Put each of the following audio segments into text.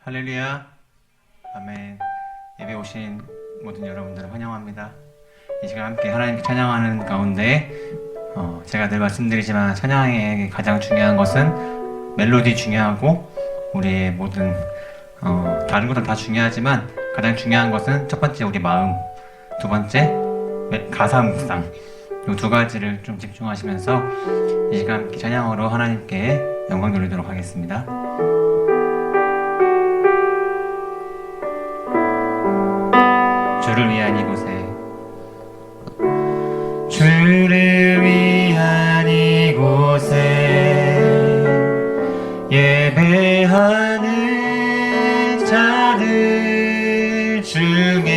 할렐루야, 아멘. 예배 오신 모든 여러분들을 환영합니다. 이 시간 함께 하나님께 찬양하는 가운데 제가 늘 말씀드리지만 찬양의 가장 중요한 것은 멜로디 중요하고 우리의 모든 다른 것은 다 중요하지만 가장 중요한 것은 첫 번째 우리 마음, 두 번째 가사 묵상, 이 두 가지를 좀 집중하시면서 이 시간 함께 찬양으로 하나님께 영광 돌리도록 하겠습니다. 주를 위한 이곳에, 주를 위한 이곳에 예배하는 자들 중에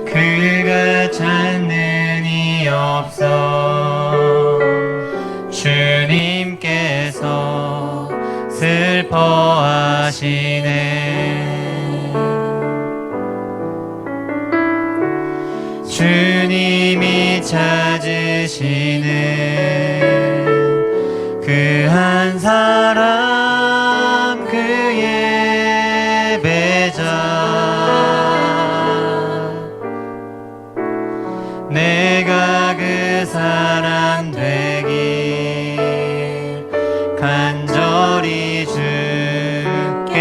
그가 찾는 이 없어 주님께서 슬퍼하시네. 주님이 찾으시는 그 한 사람, 그 예배자, 내가 그 사람 되길 간절히 주께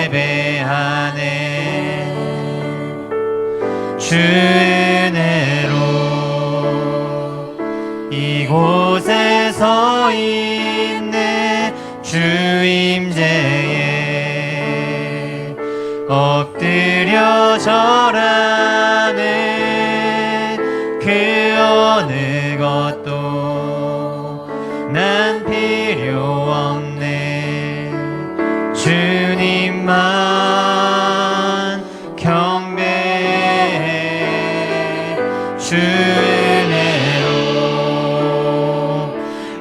예배하네. 주 은혜로 이곳에 서 있네. 주 임재에 엎드려 절하네. 그 어느 것도 난 필요 없네. 주님만 경배해. 주 은혜로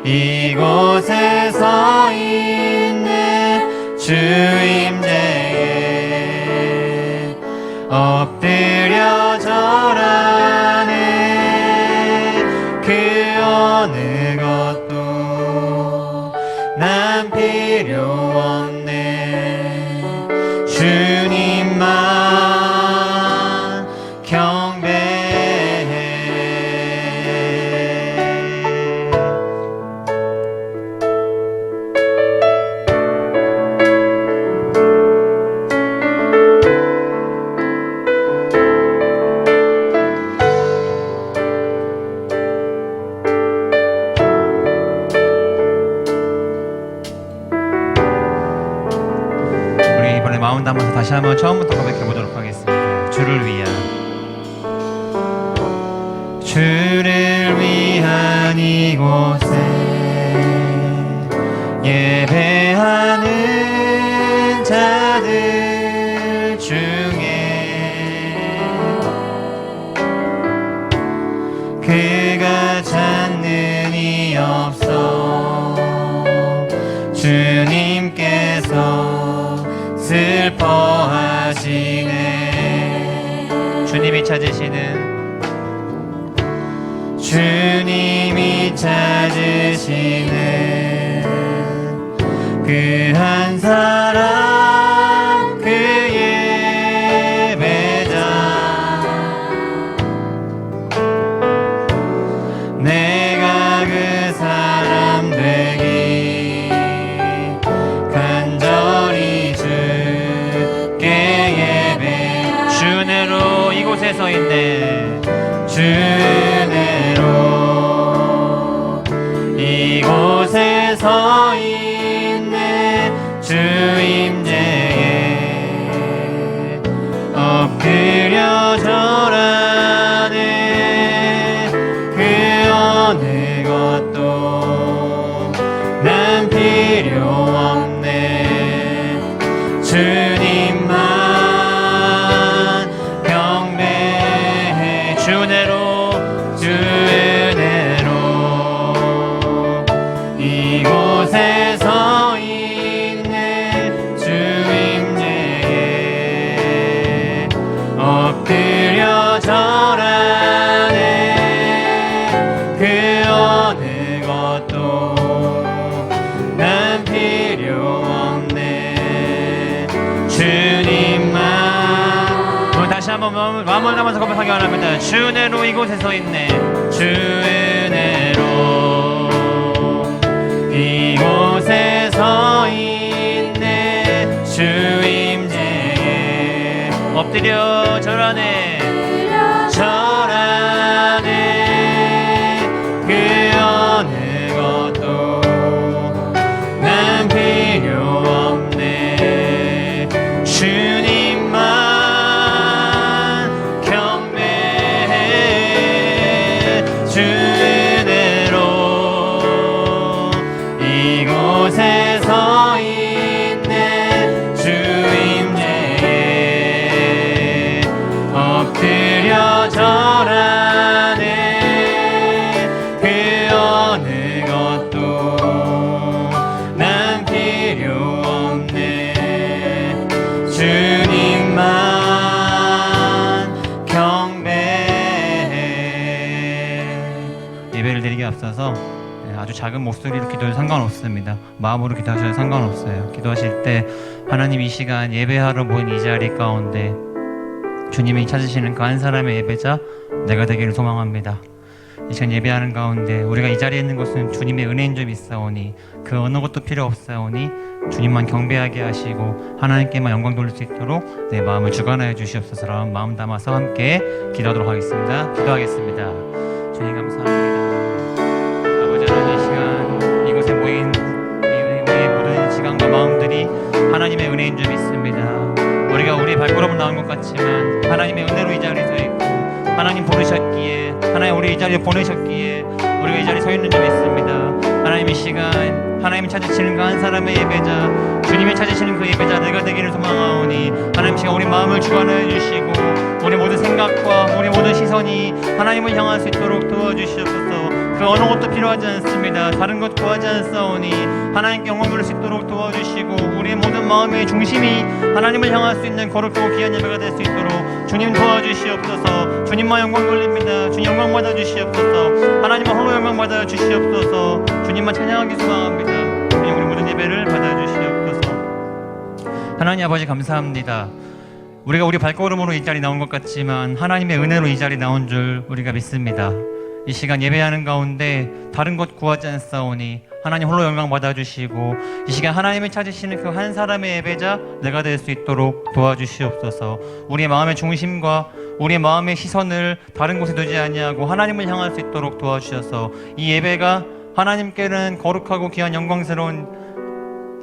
이곳에 서 있네. 주 임재에 엎드려 절하네. 그 어느 것도 난 필요 없네. 주님만 경배해. 우리 이번에 마음 담아서 다시 한번 처음부터 고백해 보도록 하겠습니다. 주를 위한, 주를 위한 이곳에 예배하는 자들 중에 그가 찾는 이 없어 주님께서 슬퍼하시네. 주님이 찾으시는 그 한 사람, 그 예배자, 내가 그 사람 되기 간절히 주께 예배. 주 은혜로 이곳에 서 있네. 주 은혜로 이곳에 서 있네. 주 임재에 엎드려 절하네. 그 어느 것도 난 필요 없네. 주님만 경배해. 주 은혜로, 주 은혜로 이곳에 서 있네. 주 임재에 엎드려 절하네. 그 어느 것도 마음을 담아서 고백하기 원합니다. 주 은혜로 이곳에 서 있네. 주 은혜로 이곳에 서 있네. 주 임재에 엎드려 절하네. 절하네. 그 어느 것도 난 필요 없네. 주님만 경배해. 주 은혜로 이곳에 서 있네. 주 임재에 엎드려 절하네. 그 어느 것도 난 필요 없네. 주님만 경배해. 예배를 드리기 앞서서 아주 작은 목소리로 기도해도 상관없습니다. 마음으로 기도하셔도 상관없어요. 기도하실 때 하나님, 이 시간 예배하러 모인 이 자리 가운데 주님이 찾으시는 그 한 사람의 예배자 내가 되기를 소망합니다. 이 시간 예배하는 가운데 우리가 이 자리에 있는 것은 주님의 은혜인 줄 믿사오니 그 어느 것도 필요 없사오니 주님만 경배하게 하시고 하나님께만 영광 돌릴 수 있도록 내 마음을 주관하여 주시옵소서라는 마음 담아서 함께 기도하도록 하겠습니다. 기도하겠습니다. 주님 감사합니다. 아버지 하나님, 이 시간 이곳에 모인 우리의 모든 시간과 마음들이 하나님의 은혜인 줄 믿습니다. 우리가 우리의 발걸음을 나온 것 같지만 하나님의 은혜로 이 자리에 서 있고 하나님 부르셨기에, 하나님 우리 이 자리에 보내셨기에 우리가 이 자리에 서 있는 줄 믿습니다. 하나님, 이 시간 하나님이 찾으시는 그 한 사람의 예배자, 주님이 찾으시는 그 예배자 내가 되기를 소망하오니 하나님, 시간 우리 마음을 주관하여 주시고 우리 모든 생각과 우리 모든 시선이 하나님을 향할 수 있도록 도와주시옵소서. 그 어느 것도 필요하지 않습니다. 다른 것 구하지 않사오니 하나님께 영광 돌릴 수 있도록 도와주시고 우리의 모든 마음의 중심이 하나님을 향할 수 있는 거룩하고 귀한 예배가 될 수 있도록 주님 도와주시옵소서. 주님만 영광 돌립니다. 주님 영광 받아 주시옵소서. 하나님만 홀로 영광 받아 주시옵소서. 주님만 찬양하기 소망합니다. 주님, 우리 모든 예배를 받아 주시옵소서. 하나님 아버지 감사합니다. 우리가 우리 발걸음으로 이 자리 나온 것 같지만 하나님의 은혜로 이 자리 나온 줄 우리가 믿습니다. 이 시간 예배하는 가운데 다른 것 구하지 않사오니 하나님 홀로 영광 받아주시고 이 시간 하나님을 찾으시는 그 한 사람의 예배자 내가 될 수 있도록 도와주시옵소서. 우리의 마음의 중심과 우리의 마음의 시선을 다른 곳에 두지 아니하고 하나님을 향할 수 있도록 도와주셔서 이 예배가 하나님께는 거룩하고 귀한 영광스러운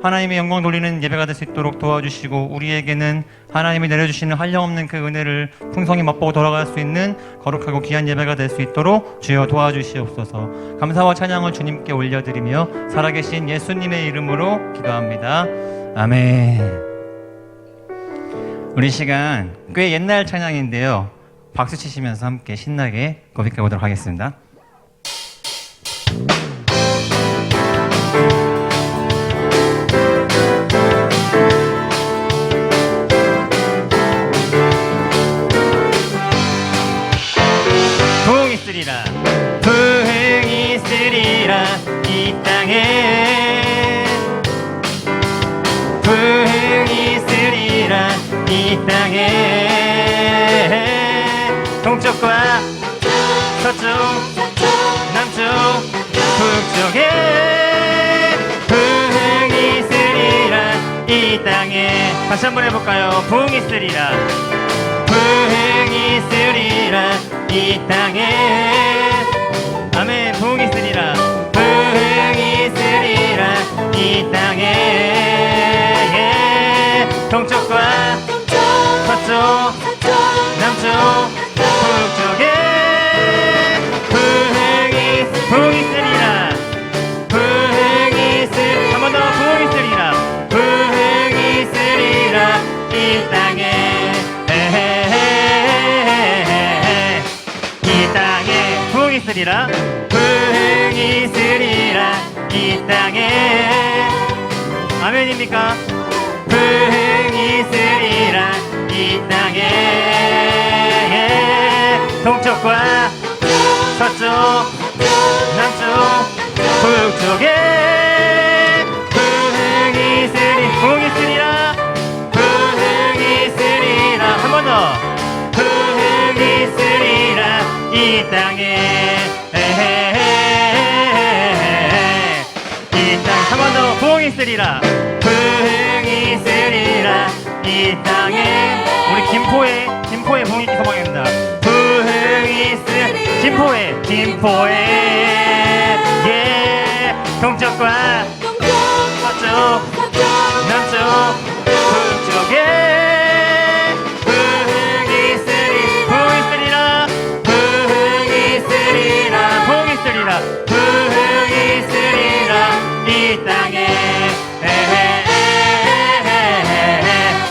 하나님의 영광 돌리는 예배가 될 수 있도록 도와주시고 우리에게는 하나님이 내려주시는 한량없는 그 은혜를 풍성히 맛보고 돌아갈 수 있는 거룩하고 귀한 예배가 될 수 있도록 주여 도와주시옵소서. 감사와 찬양을 주님께 올려드리며 살아계신 예수님의 이름으로 기도합니다. 아멘. 우리 시간 꽤 옛날 찬양인데요, 박수 치시면서 함께 신나게 고백해 보도록 하겠습니다. 부흥이 있으리라 이 땅에, 부흥이 있으리라 이 땅에. 동쪽과 서쪽 남쪽 북쪽에 부흥이 있으리라 이 땅에. 다시 한번 해볼까요? 부흥이 있으리라, 부흥이 있으리라 이 땅에. 아멘. 부흥이 있으리라, 부흥이 있으리라 이 땅에. 동쪽과 서쪽 남쪽 북쪽에 부흥이 있으리라, 부흥이 있으리라. 한 번 더. 부흥이 있으리라, 부흥이 있으리라 이 땅에. 이 땅에 부흥이 있으리라, 부흥이 있으리라 이 땅에. 아멘입니까? 부흥이 있으리라 이 땅에. 동쪽과 서쪽 남쪽 북쪽에 부흥이 있으리라, 부흥이 있으리라, 부흥이 있으리라. 한 번 더. 부흥이 땅에 이 땅 한 번 더 부흥이 있으리라 부흥이 있으리라 이 땅에 우리 김포에 부흥이 있기 소망입니다. 부흥이 있으리라 김포에 예 동쪽과 서쪽 남쪽 북쪽에 부흥이 있으리라 이 땅에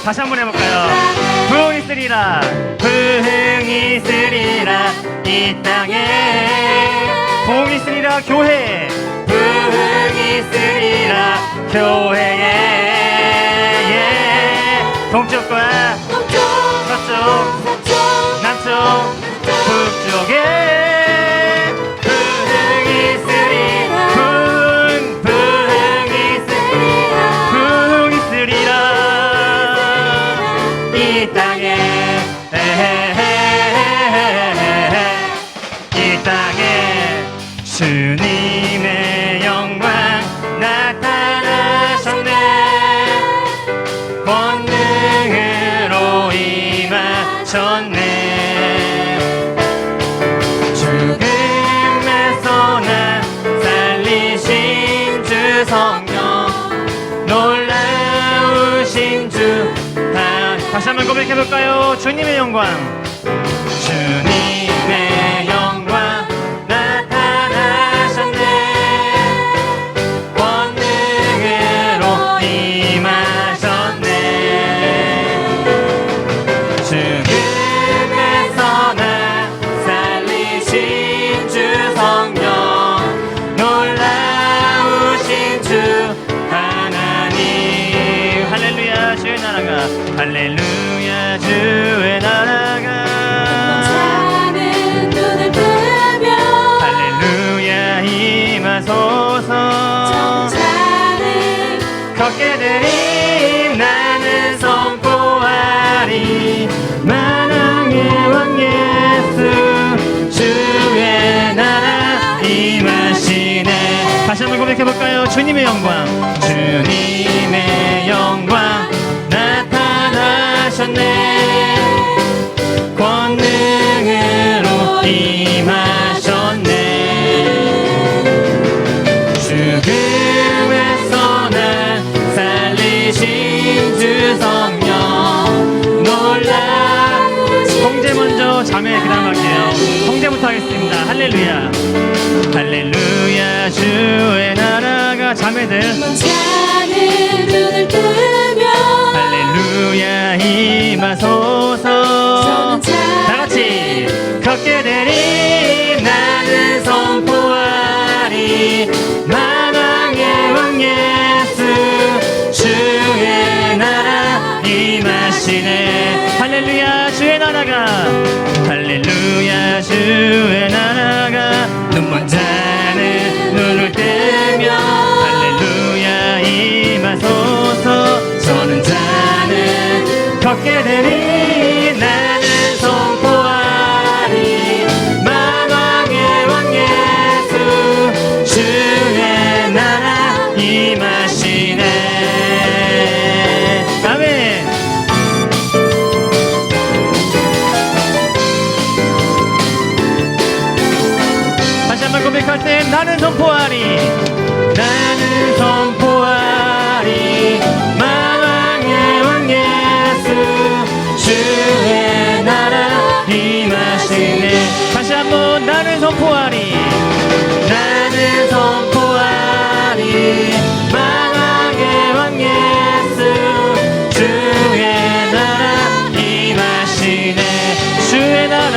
다시 한번 해볼까요? 부흥이 있으리라 이 땅에 부흥이 있으리라 교회 부흥이 있으리라 교회에 예. 동쪽과 서쪽 남쪽 북쪽에 부흥이 있으리라 이 땅에 이 땅에 주님의 영광 나타나셨네 권능으로 임하셨네 죽음에서 나 살리신 주 성령 놀라우신 주 다시 한번 고백해볼까요? 주님의 영광 주님의 영광 나타나셨네 권능으로 임하셨네 죽음에서 나 살리신 주 성령 놀라우신 주 하나님 할렐루야 주의 나라가 할렐루야 주의 나라가 눈을 뜨며 할렐루야 임하소서 걷게 되리 나는 선포하리 만왕의 왕 예수 주의 나라 임하시네 다시 한번 고백해볼까요? 주님의 영광 주님의 영광 나타나셨네 권능으로 임하셨네 죽음에서 날 살리신 주 성령 놀라 형제 먼저 자매 그 다음 할게요 형제부터 하겠습니다 할렐루야 할렐루야 주의 나라가 자매들 눈을 뜨며 할렐루야 임하소서 다같이 걷게 되리 나는 선포하리 만왕의 왕 예수 주의 나라 임하시네 할렐루야 주의 나라가 할렐루야 주의 나라가 눈먼 자는 눈을 뜨며 할렐루야 임하소서 서는 자는 걷게 되리 나는 선포하리 만왕의 왕 예수 주의 나라 임하시네 아멘 다시 한번 고백할 때 나는 선포하리 나는 선포하리 만왕의 왕 예수 주의 나라 임하시네 다시 한번 나는 선포하리 나는 선포하리 만왕의 왕 예수 주의 나라 임하시네 주의 나라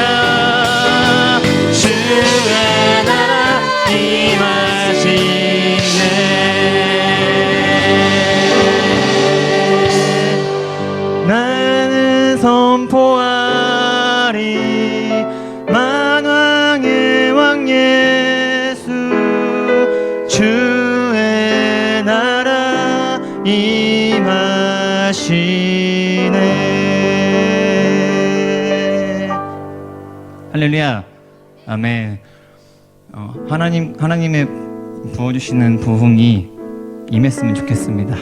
임하시네 나는 선포하리 만왕의 왕 예수 주의 나라 임하시네 할렐루야 아멘. 하나님의 부어주시는 부흥이 임했으면 좋겠습니다.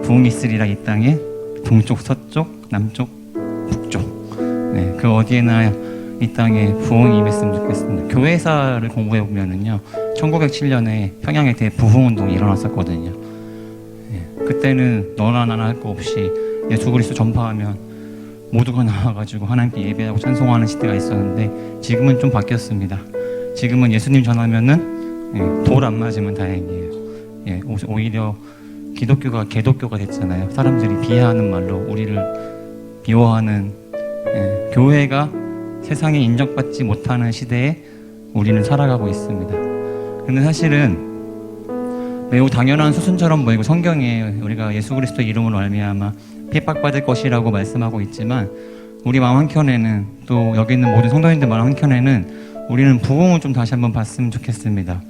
부흥이 있으리라 이 땅에 동쪽, 서쪽, 남쪽, 북쪽. 네, 그 어디에나 이 땅에 부흥이 임했으면 좋겠습니다. 교회사를 공부해 보면은요, 1907년에 평양에 대부흥운동이 일어났었거든요. 네, 그때는 너나 나나 할 거 없이 예수 그리스도 전파하면 모두가 나와가지고 하나님께 예배하고 찬송하는 시대가 있었는데 지금은 좀 바뀌었습니다. 지금은 예수님 전하면은 돌 안 맞으면 다행이에요. 예, 오히려 기독교가 개독교가 됐잖아요. 사람들이 비하하는 말로 우리를 비호하는, 교회가 세상에 인정받지 못하는 시대에 우리는 살아가고 있습니다. 근데 사실은 매우 당연한 수순처럼 보이고 성경에 우리가 예수 그리스도 이름으로 말미암아 핍박받을 것이라고 말씀하고 있지만 우리 마음 한켠에는, 또 여기 있는 모든 성도님들 마음 한켠에는 우리는 부흥을 좀 다시 한번 봤으면 좋겠습니다.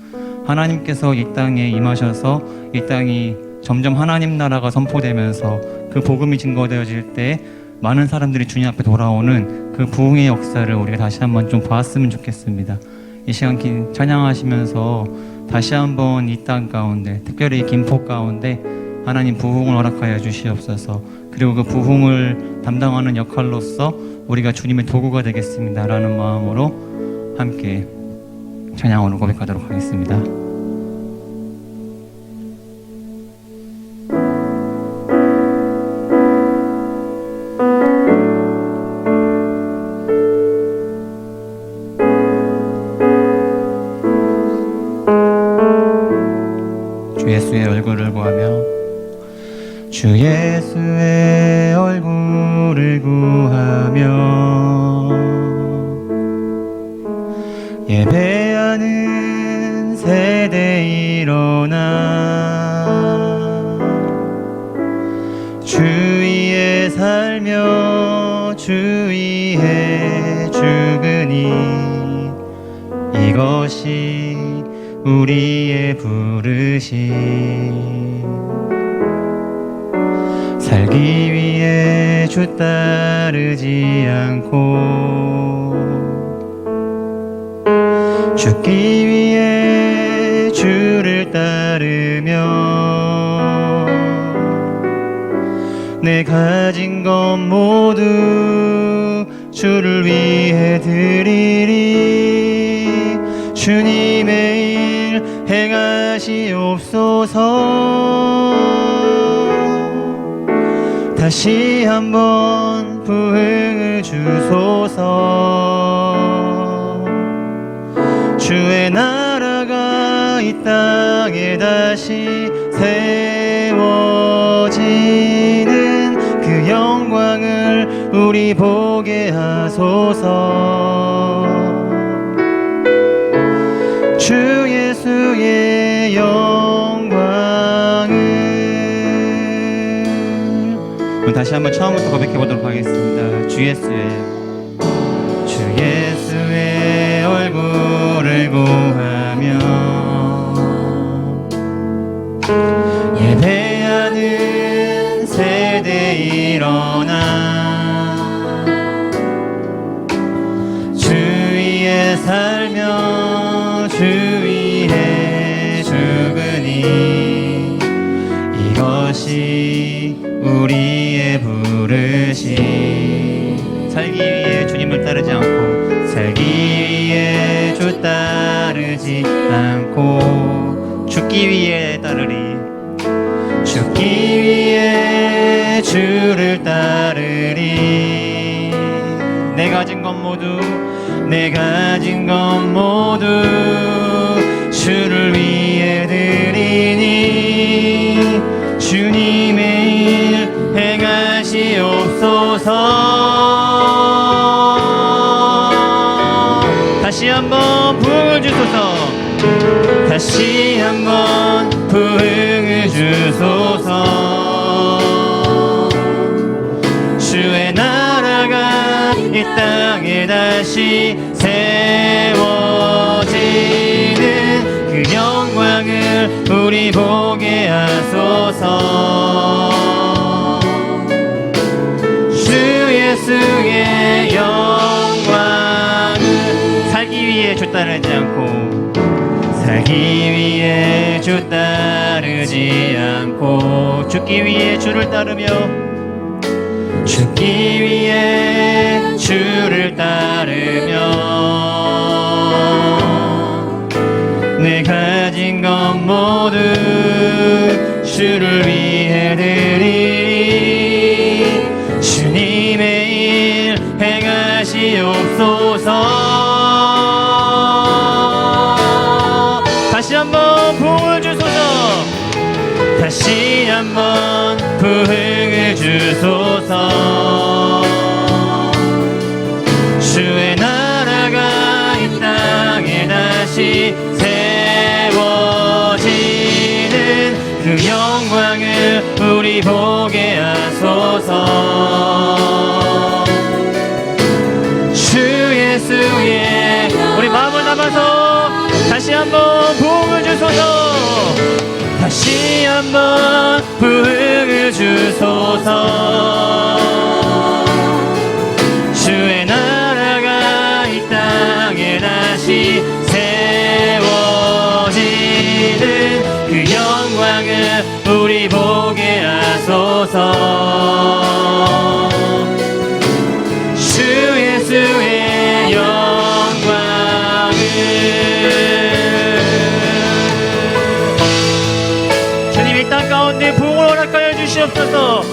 하나님께서 이 땅에 임하셔서 이 땅이 점점 하나님 나라가 선포되면서 그 복음이 증거되어질 때 많은 사람들이 주님 앞에 돌아오는 그 부흥의 역사를 우리가 다시 한번 좀 봤으면 좋겠습니다. 이 시간 찬양하시면서 다시 한번 이 땅 가운데, 특별히 김포 가운데 하나님 부흥을 허락하여 주시옵소서. 그리고 그 부흥을 담당하는 역할로서 우리가 주님의 도구가 되겠습니다 라는 마음으로 함께 찬양으로 고백하도록 하겠습니다. 주 예수의 얼굴을 구하며, 주 예수의 얼굴을 구하며 예배하는 세대 일어나 주 위에 살며 주 위에 죽으니 이것이 우리의 부르심. 살기 위해 주 따르지 않고 죽기 위해 주를 따르며 내 가진 것 모두 주를 위해 드리리. 주님의 일 행하시옵소서. 다시 한번 부흥을 주소서. 주의 나라가 이 땅에 다시 세워지는 그 영광을 우리 보게 하소서. 주 예수의 영광을. 다시 한번 처음부터 고백해 보도록 하겠습니다. 주 예수의 얼굴을 구하며 예배하는 세대 일어나 주 위에 살며 주 위에 죽으니 이것이 우리의 부르심. 살기 위해 주님을 따르지 않고, 살기 위해 주 따르지 않고, 죽기 위해 따르리. 죽기 위해 주를 따르리. 내 가진 것 모두 주를 위해 드리니 주님의 일 행하시옵소서. 다시 한번 부흥을 주소서. 다시 한번 부흥을 주소서. 주의 나라가 이 땅에 다시 세워지는 그 영광을 우리 보게 하소서. 주 예수의 영광을. 살기 위해 주 주를 따르지 않고 살기 위해 주 따르지 않고 죽기 위해 주를 따르며 죽기 위해 주를 따르며 내 가진 것 모두 주를 위해 드리리 주님의 일 행하시옵소서. 다시 한번 부흥을 주소서. 다시 한번 부흥을 주소서. 주의 나라가 이 땅에 다시 세워지는 그 영광을 우리 보게 하소서. 주 예수의 우리 마음을 담아서 다시 한번 부흥을 주소서. 다시 한번 부흥을 주소서. 주의 나라가 이 땅에 다시 세워지는 그 영광을 우리 보게 하소서. 주 예수의 영광을 주님 이 땅 가운데 부흥을 허락하여 주시옵소서.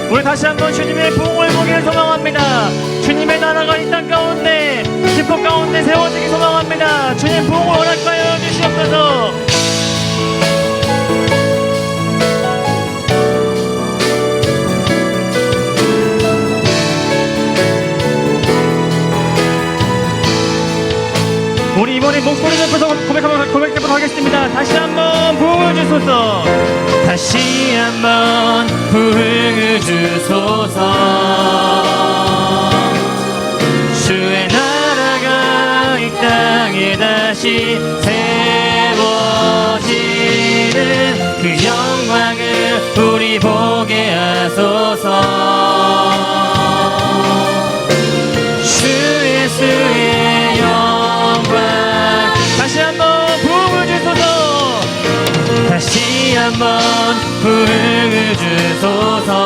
우리 다시 한번 주님의 부흥을 보기를 소망합니다. 주님의 나라가 이 땅 가운데 지포 가운데 세워지기 소망합니다. 주님 부흥을 허락하여 주시옵소서. 우리 이번에 목소리 높여서 고백해보도록 하겠습니다. 다시 한번 부흥을 주소서. 다시 한번 부흥을 주소서. 주의 나라가 이 땅에 다시 세워지는 그 영광을 우리 보게 하소서. 주 예수의 영광 다시 한번 부흥을 주소서. 다시 한번 부흥을 주소서.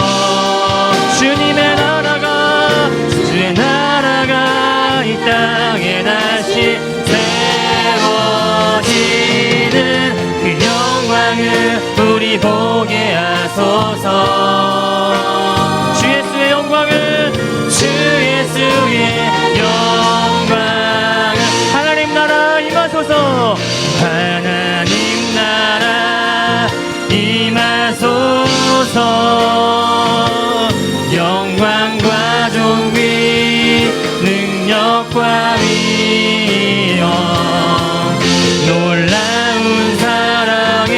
주님의 나라가 주의 나라가 이 땅에 다시 세워지는 그 영광을 우리 보게 하소서. 주 예수의 영광을 주 예수의 영광을 하나님 나라 임하소서. 하나님 나라 임하소서. 영광과 존귀 능력과 위엄 놀라운 사랑의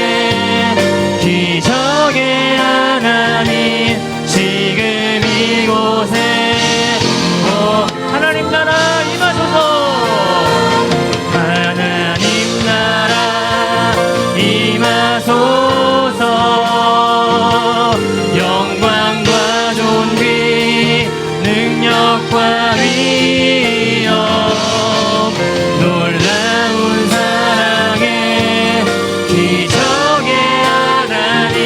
기적의 하나님 지금 이곳에 하나님 나라 임하소서. 하나님 나라 임하소서. 영광과 존귀 능력과 위엄 놀라운 사랑의 기적의 하나님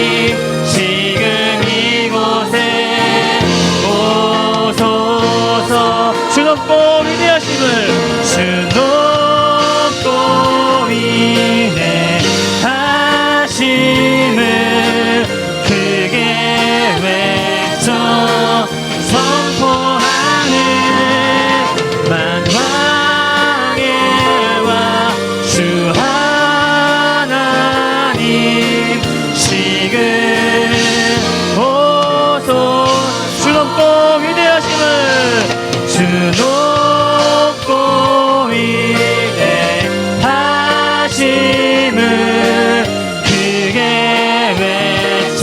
지금 이곳에 오소서. 주 높고 위대하심을 주 높고 위대하심을 크게 외쳐 선포하는 만왕의 왕 주 하나님 지금 오소. 주 높고 위대하심을 주 높고 위대하심을 크게 외쳐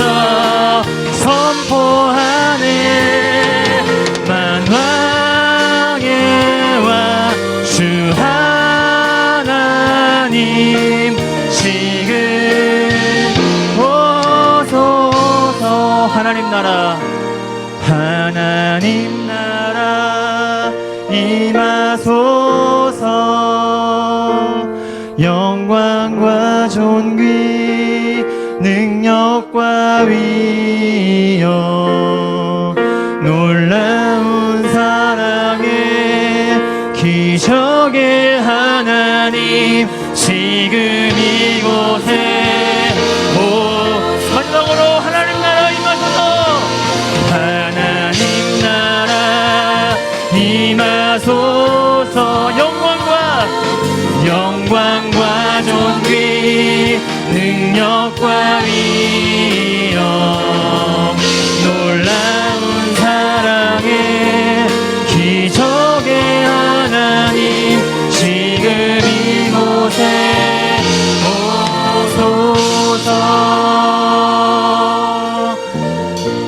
선포하네. 만왕의 왕 주 하나님 지금 오소서. 하나님 나라 하나님 나라 임하소서. 능력과 위엄 놀라운 사랑의 기적의 하나님 지금 이곳에 마지막으로 하나님 나라 임하소서 하나님 나라 임하소서 영광과 존귀 능력과 위엄 놀라운 사랑의 기적의 하나님 지금 이곳에 오소서.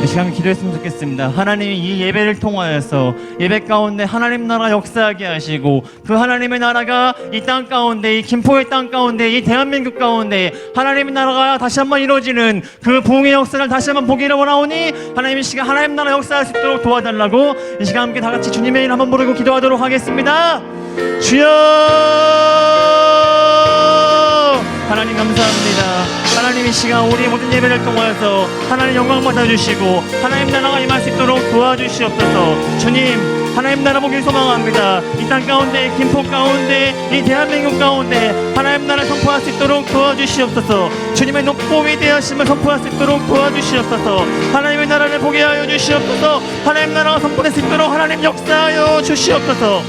이 시간 기도했으면 좋겠습니다. 하나님이 이 예배를 통하여서 예배 가운데 하나님 나라 역사하게 하시고 그 하나님의 나라가 이 땅 가운데 이 김포의 땅 가운데 이 대한민국 가운데 하나님의 나라가 다시 한번 이루어지는 그 부흥의 역사를 다시 한번 보기를 원하오니 하나님 이 시간 하나님 나라 역사할 수 있도록 도와달라고 이 시간 함께 다 같이 주님의 이름 한번 부르고 기도하도록 하겠습니다. 주여 하나님 감사합니다. 하나님 이 시간 우리의 모든 예배를 통하여서 하나님 영광 받아주시고 하나님 나라가 임할 수 있도록 도와주시옵소서. 주님 하나님 나라 보길 소망합니다. 이 땅 가운데 김포 가운데 이 대한민국 가운데 하나님 나라 선포할 수 있도록 도와주시옵소서. 주님의 높고 위대하심을 선포할 수 있도록 도와주시옵소서. 하나님의 나라를 보게 하여 주시옵소서. 하나님 나라가 선포될 수 있도록 하나님 역사하여 주시옵소서.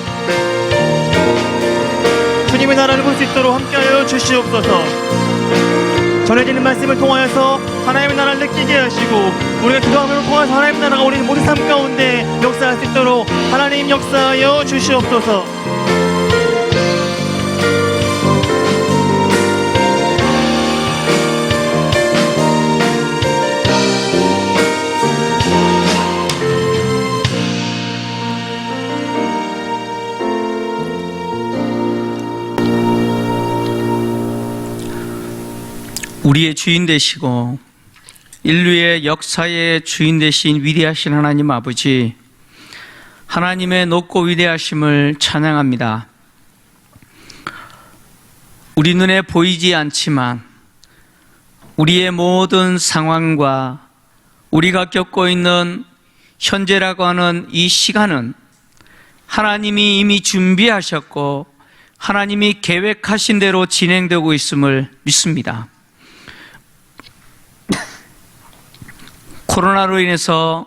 주님의 나라를 볼 수 있도록 함께하여 주시옵소서. 전해지는 말씀을 통하여서 하나님의 나라를 느끼게 하시고 우리가 기도함을 통해서 하나님의 나라가 우리 모든 삶 가운데 역사할 수 있도록 하나님 역사하여 주시옵소서. 우리의 주인 되시고 인류의 역사의 주인 되신 위대하신 하나님 아버지, 하나님의 높고 위대하심을 찬양합니다. 우리 눈에 보이지 않지만 우리의 모든 상황과 우리가 겪고 있는 현재라고 하는 이 시간은 하나님이 이미 준비하셨고 하나님이 계획하신 대로 진행되고 있음을 믿습니다. 코로나로 인해서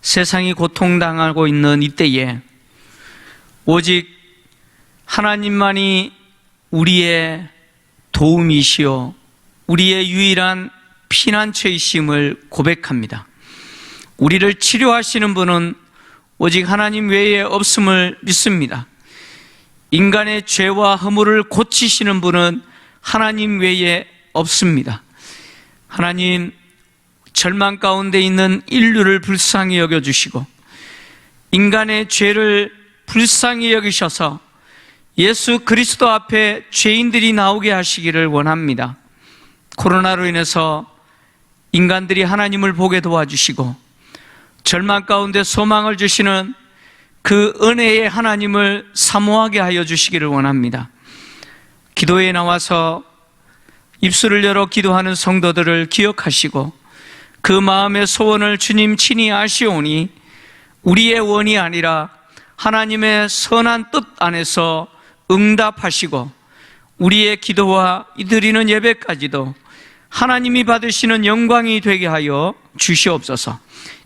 세상이 고통당하고 있는 이때에 오직 하나님만이 우리의 도움이시오 우리의 유일한 피난처이심을 고백합니다. 우리를 치료하시는 분은 오직 하나님 외에 없음을 믿습니다. 인간의 죄와 허물을 고치시는 분은 하나님 외에 없습니다. 하나님, 절망 가운데 있는 인류를 불쌍히 여겨주시고 인간의 죄를 불쌍히 여기셔서 예수 그리스도 앞에 죄인들이 나오게 하시기를 원합니다. 코로나로 인해서 인간들이 하나님을 보게 도와주시고 절망 가운데 소망을 주시는 그 은혜의 하나님을 사모하게 하여 주시기를 원합니다. 기도에 나와서 입술을 열어 기도하는 성도들을 기억하시고 그 마음의 소원을 주님 친히 아시오니 우리의 원이 아니라 하나님의 선한 뜻 안에서 응답하시고 우리의 기도와 드리는 예배까지도 하나님이 받으시는 영광이 되게 하여 주시옵소서.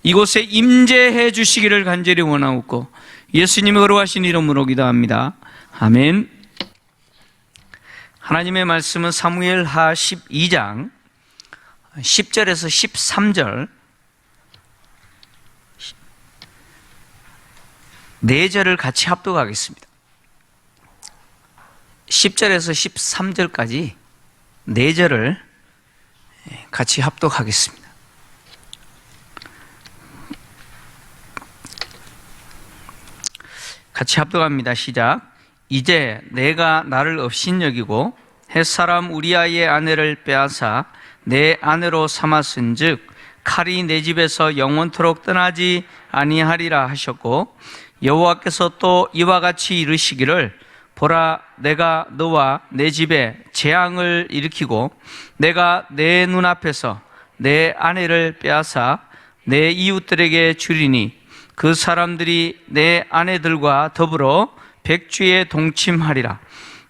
이곳에 임재해 주시기를 간절히 원하옵고 예수님의 거룩하신 이름으로 기도합니다. 아멘. 하나님의 말씀은 사무엘하 12장 10절에서 13절 4절을 같이 합독하겠습니다. 10절에서 13절까지 4절을 같이 합독하겠습니다. 같이 합독합니다. 시작. 이제 내가 나를 업신여기고 햇사람 우리아의 아내를 빼앗아 내 아내로 삼았은즉 칼이 내 집에서 영원토록 떠나지 아니하리라 하셨고 여호와께서 또 이와 같이 이르시기를 보라, 내가 너와 내 집에 재앙을 일으키고 내가 내 눈앞에서 내 아내를 빼앗아 내 이웃들에게 주리니 그 사람들이 내 아내들과 더불어 백주에 동침하리라.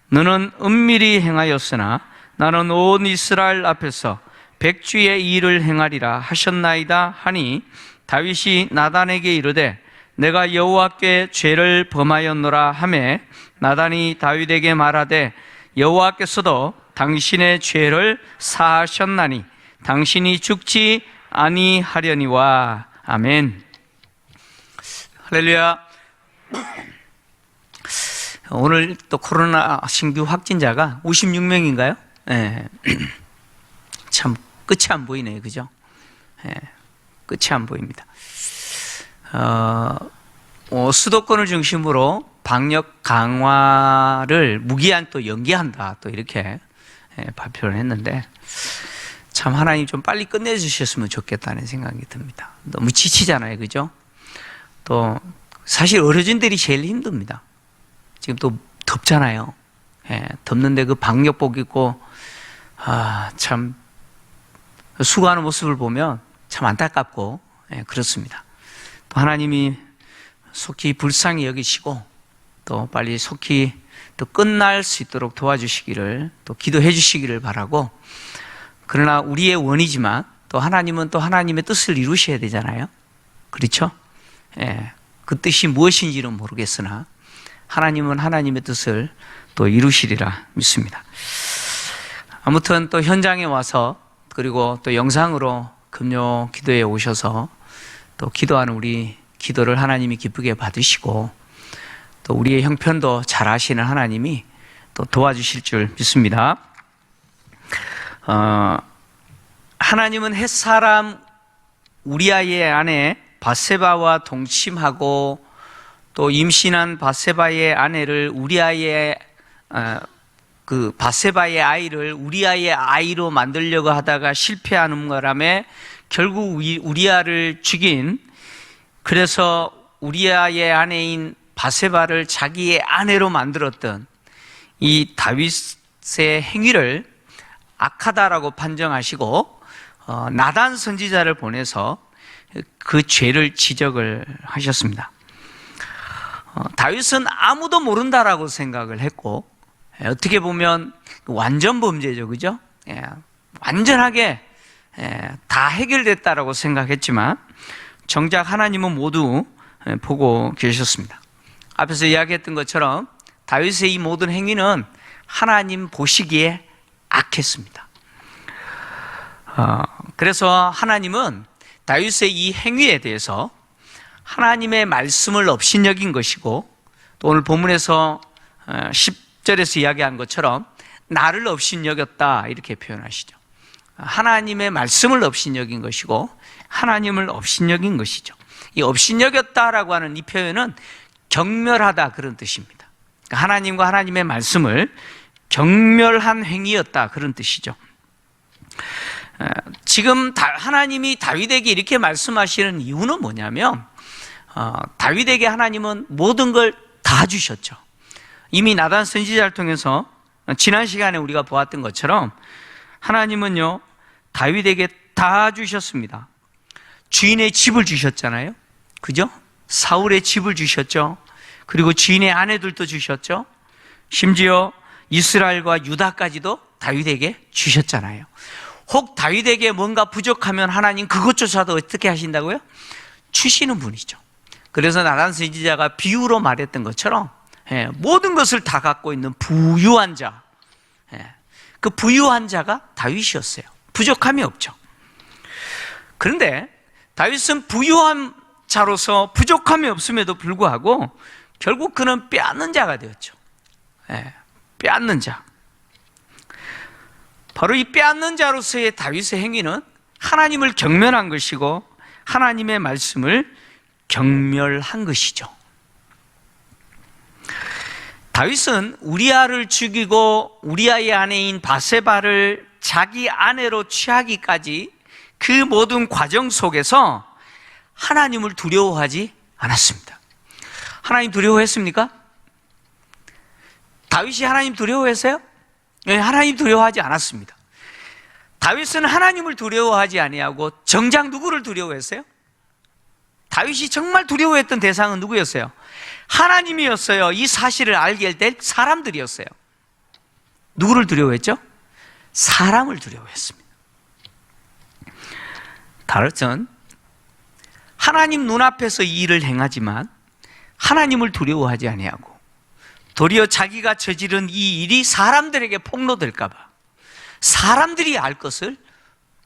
너는 은밀히 행하였으나 나는 온 이스라엘 앞에서 백주의 일을 행하리라 하셨나이다 하니 다윗이 나단에게 이르되 내가 여호와께 죄를 범하였노라 하매 나단이 다윗에게 말하되 여호와께서도 당신의 죄를 사하셨나니 당신이 죽지 아니하려니와. 아멘. 할렐루야. 오늘 또 코로나 신규 확진자가 56명인가요? 예. 참 끝이 안 보이네요, 그죠? 예. 끝이 안 보입니다. 수도권을 중심으로 방역 강화를 무기한 또 연기한다, 또 이렇게 발표를 했는데 참 하나님 좀 빨리 끝내주셨으면 좋겠다는 생각이 듭니다. 너무 지치잖아요, 그죠? 또 사실 어르신들이 제일 힘듭니다. 지금 또 덥잖아요. 덥는데 그 방역복 입고 참 수고하는 모습을 보면 참 안타깝고 그렇습니다. 또 하나님이 속히 불쌍히 여기시고 또 빨리 속히 또 끝날 수 있도록 도와주시기를 또 기도해 주시기를 바라고, 그러나 우리의 원이지만 또 하나님은 또 하나님의 뜻을 이루셔야 되잖아요. 그렇죠? 그 뜻이 무엇인지는 모르겠으나 하나님은 하나님의 뜻을 또 이루시리라 믿습니다. 아무튼 또 현장에 와서 그리고 또 영상으로 금요 기도에 오셔서 또 기도하는 우리 기도를 하나님이 기쁘게 받으시고 또 우리의 형편도 잘 아시는 하나님이 또 도와주실 줄 믿습니다. 하나님은 햇사람 우리아의 아내 바세바와 동침하고 또 임신한 바세바의 아내를 우리아의 그 바세바의 아이를 우리아의 아이로 만들려고 하다가 실패하는 바람에 결국 우리아를 죽인, 그래서 우리아의 아내인 바세바를 자기의 아내로 만들었던 이 다윗의 행위를 악하다라고 판정하시고 나단 선지자를 보내서 그 죄를 지적을 하셨습니다. 다윗은 아무도 모른다라고 생각을 했고 어떻게 보면 완전 범죄죠, 그죠? 완전하게 다 해결됐다라고 생각했지만 정작 하나님은 모두 보고 계셨습니다. 앞에서 이야기했던 것처럼 다윗의 이 모든 행위는 하나님 보시기에 악했습니다. 그래서 하나님은 다윗의 이 행위에 대해서 하나님의 말씀을 업신여긴 것이고, 또 오늘 본문에서 10절에서 이야기한 것처럼 나를 업신여겼다 이렇게 표현하시죠. 하나님의 말씀을 업신여긴 것이고 하나님을 업신여긴 것이죠. 이 업신여겼다라고 하는 이 표현은 경멸하다 그런 뜻입니다. 하나님과 하나님의 말씀을 경멸한 행위였다 그런 뜻이죠. 지금 하나님이 다윗에게 이렇게 말씀하시는 이유는 뭐냐면 다윗에게 하나님은 모든 걸 다 주셨죠. 이미 나단 선지자를 통해서 지난 시간에 우리가 보았던 것처럼 하나님은요 다윗에게 다 주셨습니다. 주인의 집을 주셨잖아요, 그죠? 사울의 집을 주셨죠. 그리고 주인의 아내들도 주셨죠. 심지어 이스라엘과 유다까지도 다윗에게 주셨잖아요. 혹 다윗에게 뭔가 부족하면 하나님 그것조차도 어떻게 하신다고요? 주시는 분이죠. 그래서 나단 선지자가 비유로 말했던 것처럼 모든 것을 다 갖고 있는 부유한 자, 그 부유한 자가 다윗이었어요. 부족함이 없죠. 그런데 다윗은 부유한 자로서 부족함이 없음에도 불구하고 결국 그는 빼앗는 자가 되었죠. 빼앗는 자. 바로 이 빼앗는 자로서의 다윗의 행위는 하나님을 경멸한 것이고 하나님의 말씀을 경멸한 것이죠. 다윗은 우리아를 죽이고 우리아의 아내인 바세바를 자기 아내로 취하기까지 그 모든 과정 속에서 하나님을 두려워하지 않았습니다. 하나님 두려워했습니까? 다윗이 하나님 두려워했어요? 네, 하나님 두려워하지 않았습니다. 다윗은 하나님을 두려워하지 아니하고 정작 누구를 두려워했어요? 다윗이 정말 두려워했던 대상은 누구였어요? 하나님이었어요. 이 사실을 알게 될 사람들이었어요. 누구를 두려워했죠? 사람을 두려워했습니다. 다윗은 하나님 눈앞에서 이 일을 행하지만 하나님을 두려워하지 아니하고 도리어 자기가 저지른 이 일이 사람들에게 폭로될까 봐 사람들이 알 것을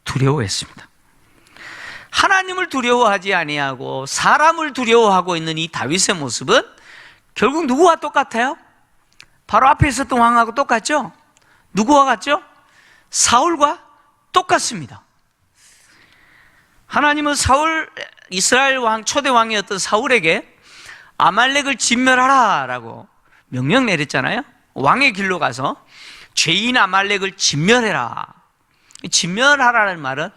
두려워했습니다. 하나님을 두려워하지 아니하고 사람을 두려워하고 있는 이 다윗의 모습은 결국 누구와 똑같아요? 바로 앞에 있었던 왕하고 똑같죠? 누구와 같죠? 사울과 똑같습니다. 하나님은 이스라엘 왕, 초대 왕이었던 사울에게 아말렉을 진멸하라 라고 명령 내렸잖아요. 왕의 길로 가서 죄인 아말렉을 진멸해라. 진멸하라는 말은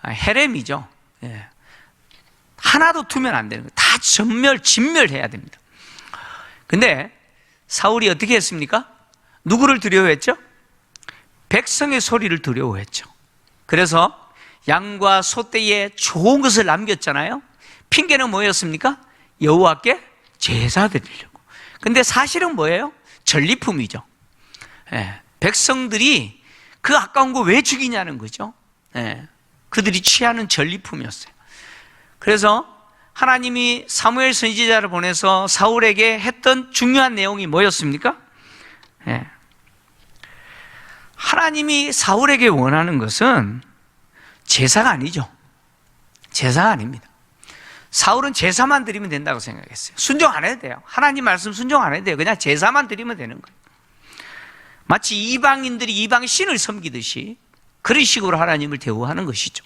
헤렘이죠. 예. 하나도 두면 안 되는 거예요. 다 진멸해야 됩니다. 근데 사울이 어떻게 했습니까? 누구를 두려워했죠? 백성의 소리를 두려워했죠. 그래서 양과 소떼에 좋은 것을 남겼잖아요. 핑계는 뭐였습니까? 여호와께 제사 드리려고. 근데 사실은 뭐예요? 전리품이죠. 예. 백성들이 그 아까운 거 왜 죽이냐는 거죠. 예. 그들이 취하는 전리품이었어요. 그래서 하나님이 사무엘 선지자를 보내서 사울에게 했던 중요한 내용이 뭐였습니까? 예. 하나님이 사울에게 원하는 것은 제사가 아니죠. 제사가 아닙니다. 사울은 제사만 드리면 된다고 생각했어요. 순종 안 해도 돼요. 하나님 말씀 순종 안 해도 돼요. 그냥 제사만 드리면 되는 거예요. 마치 이방인들이 이방 신을 섬기듯이 그런 식으로 하나님을 대우하는 것이죠.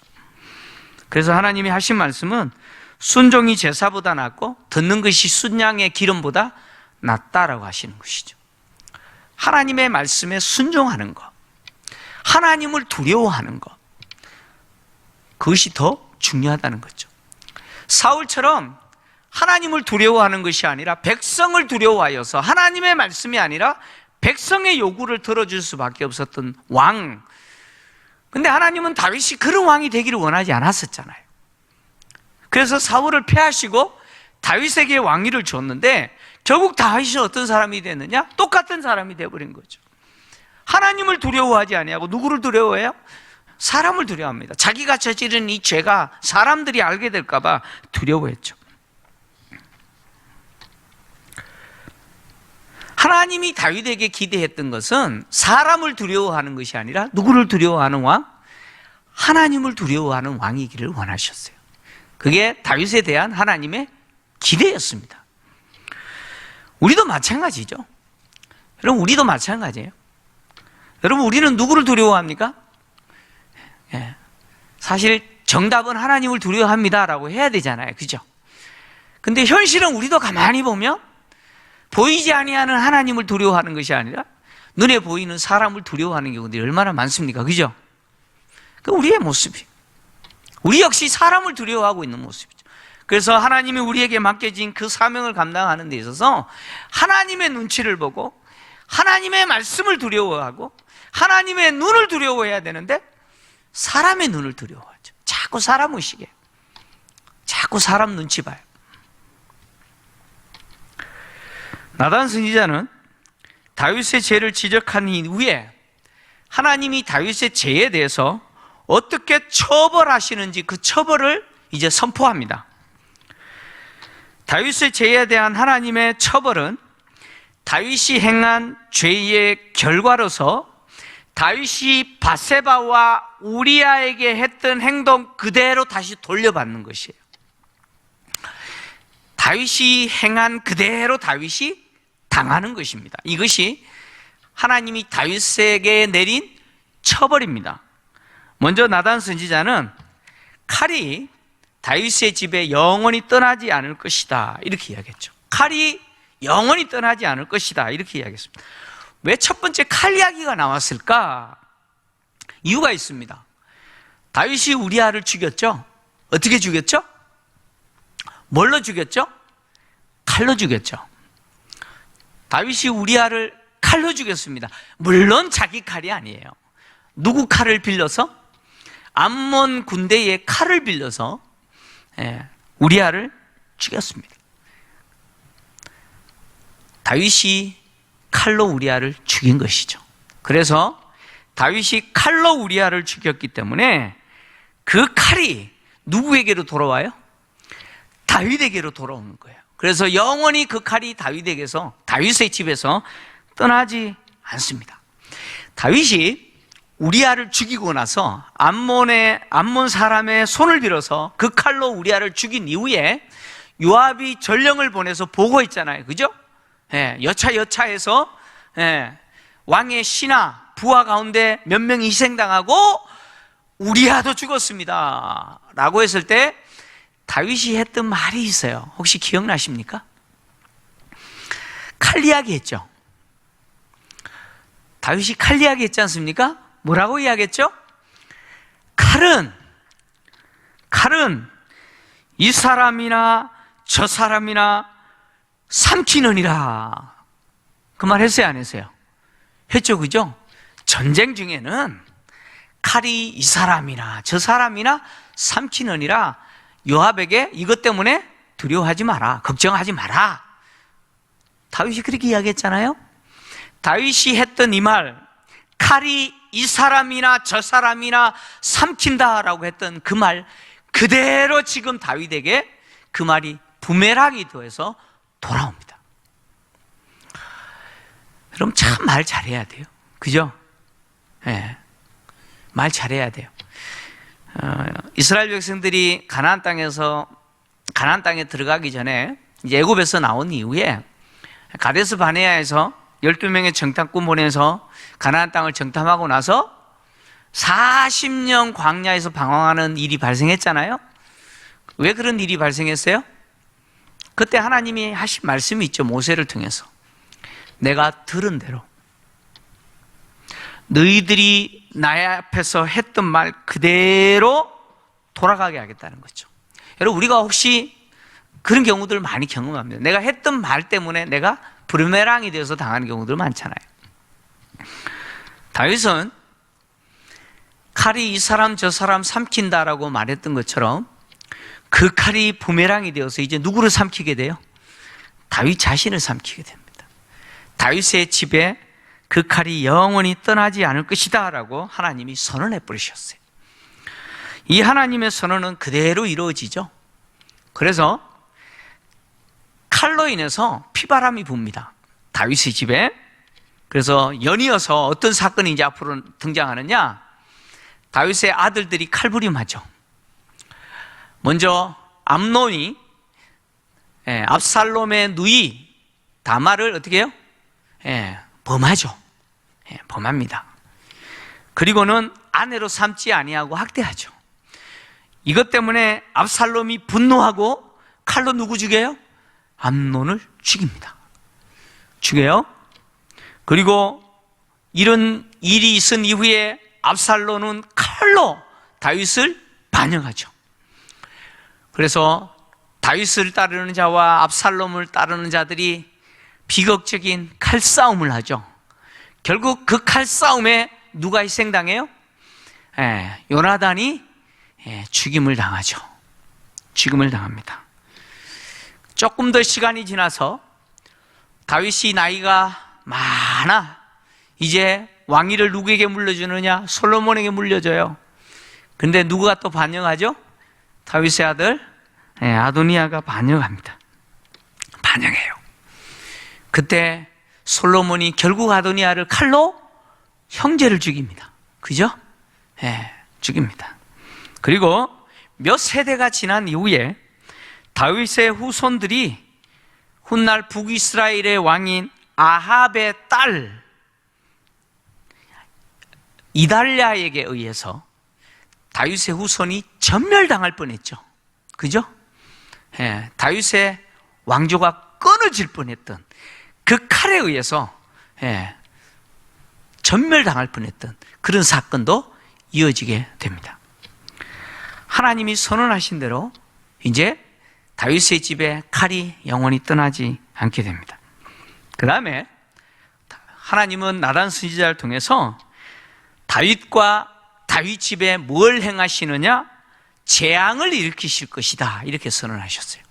그래서 하나님이 하신 말씀은 순종이 제사보다 낫고 듣는 것이 순양의 기름보다 낫다라고 하시는 것이죠. 하나님의 말씀에 순종하는 것, 하나님을 두려워하는 것, 그것이 더 중요하다는 거죠. 사울처럼 하나님을 두려워하는 것이 아니라 백성을 두려워하여서 하나님의 말씀이 아니라 백성의 요구를 들어줄 수밖에 없었던 왕. 근데 하나님은 다윗이 그런 왕이 되기를 원하지 않았었잖아요. 그래서 사울을 패하시고 다윗에게 왕위를 줬는데 결국 다윗이 어떤 사람이 됐느냐? 똑같은 사람이 되어버린 거죠. 하나님을 두려워하지 아니하고 누구를 두려워해요? 사람을 두려워합니다. 자기가 저지른 이 죄가 사람들이 알게 될까 봐 두려워했죠. 하나님이 다윗에게 기대했던 것은 사람을 두려워하는 것이 아니라 누구를 두려워하는 왕? 하나님을 두려워하는 왕이기를 원하셨어요. 그게 다윗에 대한 하나님의 기대였습니다. 우리도 마찬가지죠. 여러분, 우리도 마찬가지예요. 여러분, 우리는 누구를 두려워합니까? 예. 사실 정답은 하나님을 두려워합니다라고 해야 되잖아요. 그죠? 근데 현실은 우리도 가만히 보면 보이지 아니하는 하나님을 두려워하는 것이 아니라 눈에 보이는 사람을 두려워하는 경우들이 얼마나 많습니까? 그죠? 그 우리의 모습이. 우리 역시 사람을 두려워하고 있는 모습이죠. 그래서 하나님이 우리에게 맡겨진 그 사명을 감당하는 데 있어서 하나님의 눈치를 보고 하나님의 말씀을 두려워하고 하나님의 눈을 두려워해야 되는데 사람의 눈을 두려워하죠. 자꾸 사람 의식이에요. 자꾸 사람 눈치 봐요. 나단 선지자는 다윗의 죄를 지적한 이후에 하나님이 다윗의 죄에 대해서 어떻게 처벌하시는지 그 처벌을 이제 선포합니다. 다윗의 죄에 대한 하나님의 처벌은 다윗이 행한 죄의 결과로서 다윗이 바세바와 우리아에게 했던 행동 그대로 다시 돌려받는 것이에요. 다윗이 행한 그대로 다윗이 당하는 것입니다. 이것이 하나님이 다윗에게 내린 처벌입니다. 먼저 나단 선지자는 칼이 다윗의 집에 영원히 떠나지 않을 것이다 이렇게 이야기했죠. 칼이 영원히 떠나지 않을 것이다 이렇게 이야기했습니다. 왜 첫 번째 칼 이야기가 나왔을까? 이유가 있습니다. 다윗이 우리아를 죽였죠. 어떻게 죽였죠? 뭘로 죽였죠? 칼로 죽였죠. 다윗이 우리아를 칼로 죽였습니다. 물론 자기 칼이 아니에요. 누구 칼을 빌려서? 암몬 군대의 칼을 빌려서 우리아를 죽였습니다. 다윗이 칼로 우리아를 죽인 것이죠. 그래서 다윗이 칼로 우리아를 죽였기 때문에 그 칼이 누구에게로 돌아와요? 다윗에게로 돌아오는 거예요. 그래서 영원히 그 칼이 다윗의 집에서 떠나지 않습니다. 다윗이 우리아를 죽이고 나서 암몬 사람의 손을 빌어서 그 칼로 우리아를 죽인 이후에 요압이 전령을 보내서 보고했잖아요. 그죠? 여차여차해서 왕의 신하 부하 가운데 몇 명이 희생당하고 우리아도 죽었습니다 라고 했을 때 다윗이 했던 말이 있어요. 혹시 기억나십니까? 칼 이야기 했죠. 다윗이 칼 이야기 했지 않습니까? 뭐라고 이야기했죠? 칼은 이 사람이나 저 사람이나 삼키느니라. 그 말 했어요, 안 했어요? 했죠, 그죠? 전쟁 중에는 칼이 이 사람이나 저 사람이나 삼키느니라. 요압에게 이것 때문에 두려워하지 마라, 걱정하지 마라. 다윗이 그렇게 이야기했잖아요. 다윗이 했던 이 말, 칼이 이 사람이나 저 사람이나 삼킨다라고 했던 그 말 그대로 지금 다윗에게 그 말이 부메랑이 되어서 돌아옵니다. 그럼 참 말 잘해야 돼요. 그죠? 말 잘해야 돼요. 이스라엘 백성들이 가나안 땅에 들어가기 전에 이제 애굽에서 나온 이후에 가데스 바네아에서 12명의 정탐꾼 보내서 가나안 땅을 정탐하고 나서 40년 광야에서 방황하는 일이 발생했잖아요. 왜 그런 일이 발생했어요? 그때 하나님이 하신 말씀이 있죠. 모세를 통해서 내가 들은 대로 너희들이 나의 앞에서 했던 말 그대로 돌아가게 하겠다는 거죠. 여러분, 우리가 혹시 그런 경우들 많이 경험합니다. 내가 했던 말 때문에 내가 부메랑이 되어서 당하는 경우들 많잖아요. 다윗은 칼이 이 사람 저 사람 삼킨다라고 말했던 것처럼 그 칼이 부메랑이 되어서 이제 누구를 삼키게 돼요? 다윗 자신을 삼키게 됩니다. 다윗의 집에 그 칼이 영원히 떠나지 않을 것이다 라고 하나님이 선언해 버리셨어요. 이 하나님의 선언은 그대로 이루어지죠. 그래서 칼로 인해서 피바람이 붑니다. 다윗의 집에. 그래서 연이어서 어떤 사건이 이제 앞으로 등장하느냐, 다윗의 아들들이 칼부림하죠. 먼저 암논이 압살롬의 누이 다말을 어떻게 해요? 범하죠. 범합니다. 그리고는 아내로 삼지 아니하고 학대하죠. 이것 때문에 압살롬이 분노하고 칼로 누구 죽여요? 암논을 죽입니다. 죽여요. 그리고 이런 일이 있은 이후에 압살롬은 칼로 다윗을 반역하죠. 그래서 다윗을 따르는 자와 압살롬을 따르는 자들이 비극적인 칼싸움을 하죠. 결국 그 칼싸움에 누가 희생당해요? 요나단이 죽임을 당하죠. 죽임을 당합니다. 조금 더 시간이 지나서 다윗이 나이가 많아 이제 왕위를 누구에게 물려주느냐? 솔로몬에게 물려줘요. 근데 누가 또 반역하죠? 다윗의 아들 아도니아가 반역합니다. 반역해요. 그때 솔로몬이 결국 아도니아를 칼로 형제를 죽입니다. 그죠? 죽입니다. 그리고 몇 세대가 지난 이후에 다윗의 후손들이 훗날 북이스라엘의 왕인 아합의 딸 이달랴에게 의해서 다윗의 후손이 전멸당할 뻔했죠. 그죠? 다윗의 왕조가 끊어질 뻔했던 그 칼에 의해서 전멸당할 뻔했던 그런 사건도 이어지게 됩니다. 하나님이 선언하신 대로 이제 다윗의 집에 칼이 영원히 떠나지 않게 됩니다. 그 다음에 하나님은 나단 선지자를 통해서 다윗과 다윗 집에 뭘 행하시느냐? 재앙을 일으키실 것이다, 이렇게 선언하셨어요.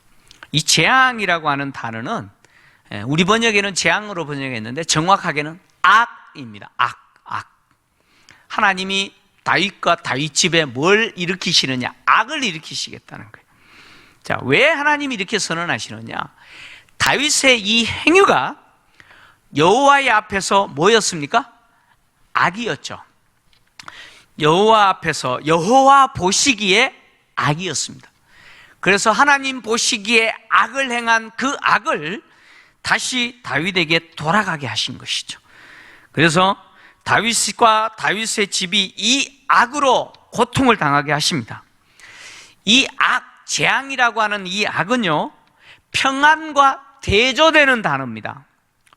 이 재앙이라고 하는 단어는 우리 번역에는 재앙으로 번역했는데 정확하게는 악입니다. 악. 하나님이 다윗과 다윗 집에 뭘 일으키시느냐? 악을 일으키시겠다는 거예요. 자, 왜 하나님이 이렇게 선언하시느냐? 다윗의 이 행위가 여호와의 앞에서 뭐였습니까? 악이었죠. 여호와 앞에서, 여호와 보시기에 악이었습니다. 그래서 하나님 보시기에 악을 행한 그 악을 다시 다윗에게 돌아가게 하신 것이죠. 그래서 다윗과 다윗의 집이 이 악으로 고통을 당하게 하십니다. 이 악, 재앙이라고 하는 이 악은요, 평안과 대조되는 단어입니다.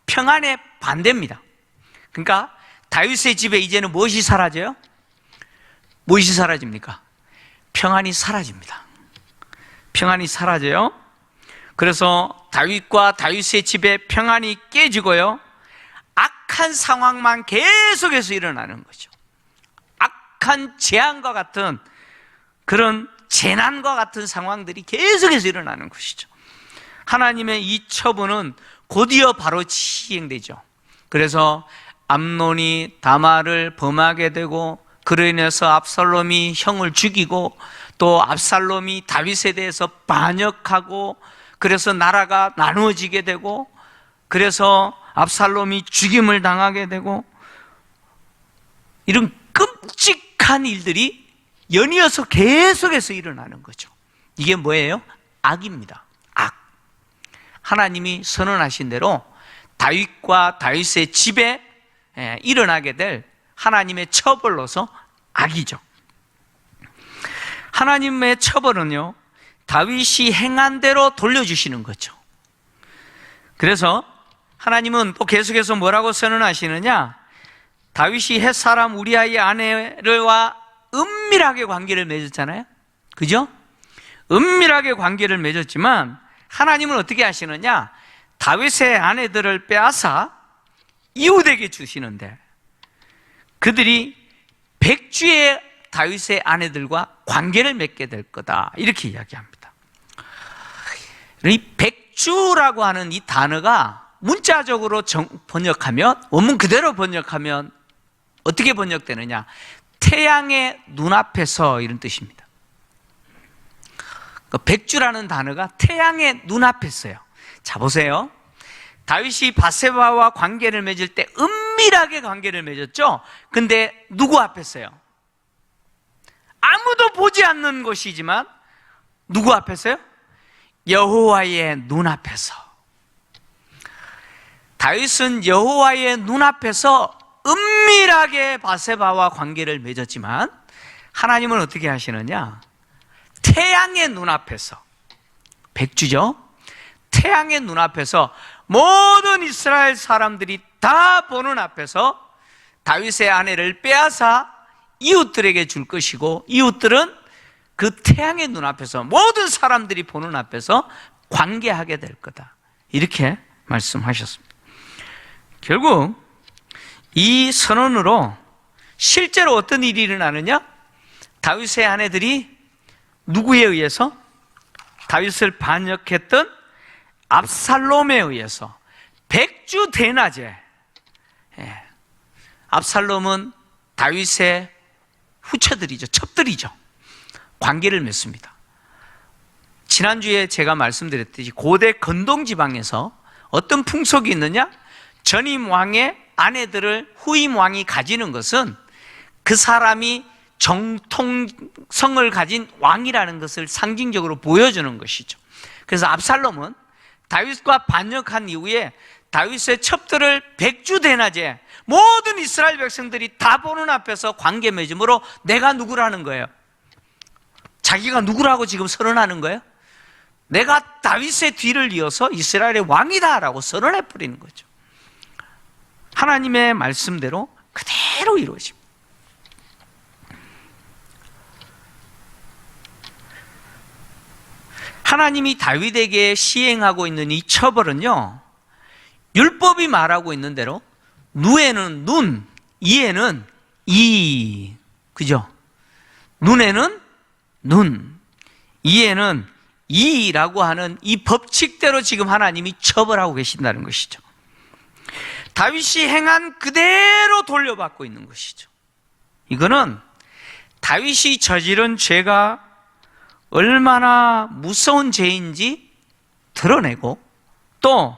평안의 반대입니다. 그러니까 다윗의 집에 이제는 무엇이 사라져요? 무엇이 사라집니까? 평안이 사라집니다. 평안이 사라져요. 그래서 다윗과 다윗의 집에 평안이 깨지고요, 악한 상황만 계속해서 일어나는 거죠. 악한 재앙과 같은 그런 재난과 같은 상황들이 계속해서 일어나는 것이죠. 하나님의 이 처분은 곧이어 바로 시행되죠. 그래서 암논이 다말을 범하게 되고, 그로 인해서 압살롬이 형을 죽이고, 또 압살롬이 다윗에 대해서 반역하고, 그래서 나라가 나누어지게 되고, 그래서 압살롬이 죽임을 당하게 되고, 이런 끔찍한 일들이 연이어서 계속해서 일어나는 거죠. 이게 뭐예요? 악입니다. 악. 하나님이 선언하신 대로 다윗과 다윗의 집에 일어나게 될 하나님의 처벌로서 악이죠. 하나님의 처벌은요, 다윗이 행한 대로 돌려주시는 거죠. 그래서 하나님은 또 계속해서 뭐라고 선언하시느냐? 다윗이 햇사람 우리아의 아내와 은밀하게 관계를 맺었잖아요. 그죠? 은밀하게 관계를 맺었지만 하나님은 어떻게 하시느냐? 다윗의 아내들을 빼앗아 이웃에게 주시는데, 그들이 백주의 다윗의 아내들과 관계를 맺게 될 거다, 이렇게 이야기합니다. 이 백주라고 하는 이 단어가 문자적으로 번역하면, 원문 그대로 번역하면 어떻게 번역되느냐? 태양의 눈앞에서, 이런 뜻입니다. 백주라는 단어가 태양의 눈앞에서요. 자, 보세요. 다윗이 바세바와 관계를 맺을 때 은밀하게 관계를 맺었죠. 근데 누구 앞에서요? 아무도 보지 않는 곳이지만 누구 앞에서요? 여호와의 눈앞에서. 다윗은 여호와의 눈앞에서 은밀하게 바세바와 관계를 맺었지만 하나님은 어떻게 하시느냐? 태양의 눈앞에서, 백주죠? 태양의 눈앞에서 모든 이스라엘 사람들이 다 보는 앞에서 다윗의 아내를 빼앗아 이웃들에게 줄 것이고, 이웃들은 그 태양의 눈앞에서, 모든 사람들이 보는 앞에서 관계하게 될 거다, 이렇게 말씀하셨습니다. 결국 이 선언으로 실제로 어떤 일이 일어나느냐? 다윗의 아내들이 누구에 의해서? 다윗을 반역했던 압살롬에 의해서 백주 대낮에, 압살롬은 다윗의 후처들이죠, 첩들이죠, 관계를 맺습니다. 지난주에 제가 말씀드렸듯이 고대 건동 지방에서 어떤 풍속이 있느냐? 전임 왕의 아내들을 후임 왕이 가지는 것은 그 사람이 정통성을 가진 왕이라는 것을 상징적으로 보여주는 것이죠. 그래서 압살롬은 다윗과 반역한 이후에 다윗의 첩들을 백주 대낮에 모든 이스라엘 백성들이 다 보는 앞에서 관계 맺음으로 내가 누구라는 거예요? 자기가 누구라고 지금 선언하는 거예요? 내가 다윗의 뒤를 이어서 이스라엘의 왕이다라고 선언해 버리는 거죠. 하나님의 말씀대로 그대로 이루어집니다. 하나님이 다윗에게 시행하고 있는 이 처벌은요, 율법이 말하고 있는 대로 누에는 눈, 이에는 이. 그죠? 눈에는 눈, 이에는 이라고 하는 이 법칙대로 지금 하나님이 처벌하고 계신다는 것이죠. 다윗이 행한 그대로 돌려받고 있는 것이죠. 이거는 다윗이 저지른 죄가 얼마나 무서운 죄인지 드러내고 또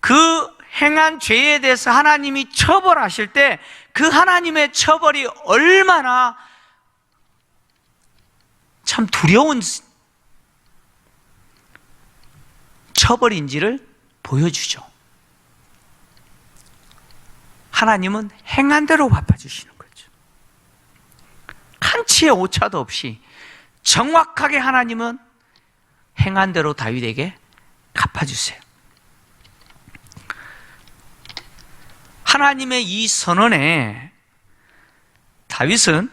그 행한 죄에 대해서 하나님이 처벌하실 때 그 하나님의 처벌이 얼마나 참 두려운 처벌인지를 보여주죠. 하나님은 행한 대로 갚아주시는 거죠. 한치의 오차도 없이 정확하게 하나님은 행한 대로 다윗에게 갚아주세요. 하나님의 이 선언에 다윗은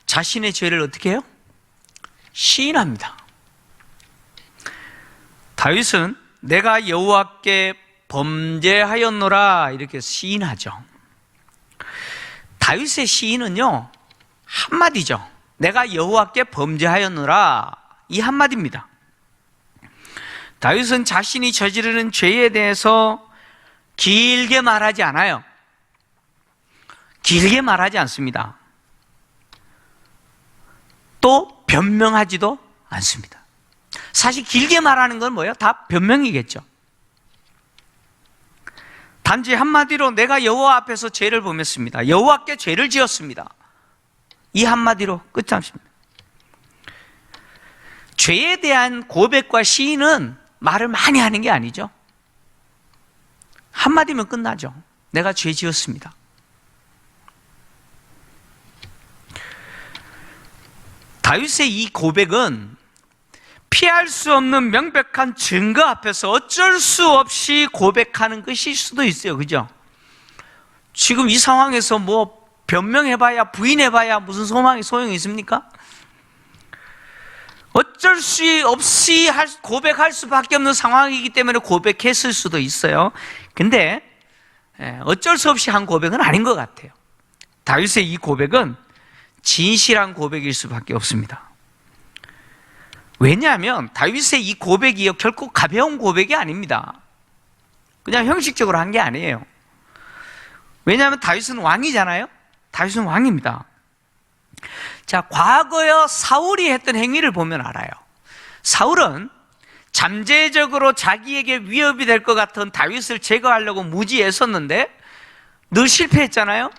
자신의 죄를 어떻게 해요? 시인합니다. 다윗은 내가 여호와께 범죄하였노라 이렇게 시인하죠. 다윗의 시인은요 한마디죠. 내가 여호와께 범죄하였노라 이 한마디입니다. 다윗은 자신이 저지르는 죄에 대해서 길게 말하지 않아요. 길게 말하지 않습니다. 또 변명하지도 않습니다. 사실 길게 말하는 건 뭐예요? 다 변명이겠죠. 단지 한마디로 내가 여호와 앞에서 죄를 범했습니다. 여호와께 죄를 지었습니다. 이 한마디로 끝장입니다. 죄에 대한 고백과 시인은 말을 많이 하는 게 아니죠. 한마디면 끝나죠. 내가 죄 지었습니다. 다윗의 이 고백은 피할 수 없는 명백한 증거 앞에서 어쩔 수 없이 고백하는 것일 수도 있어요. 그죠? 지금 이 상황에서 뭐 변명해봐야 부인해봐야 무슨 소용이 있습니까? 어쩔 수 없이 고백할 수밖에 없는 상황이기 때문에 고백했을 수도 있어요. 근데 어쩔 수 없이 한 고백은 아닌 것 같아요. 다윗의 이 고백은 진실한 고백일 수밖에 없습니다. 왜냐하면 다윗의 이 고백이 결코 가벼운 고백이 아닙니다. 그냥 형식적으로 한 게 아니에요. 왜냐하면 다윗은 왕이잖아요. 다윗은 왕입니다. 자, 과거에 사울이 했던 행위를 보면 알아요. 사울은 잠재적으로 자기에게 위협이 될 것 같은 다윗을 제거하려고 무지했었는데 늘 실패했잖아요.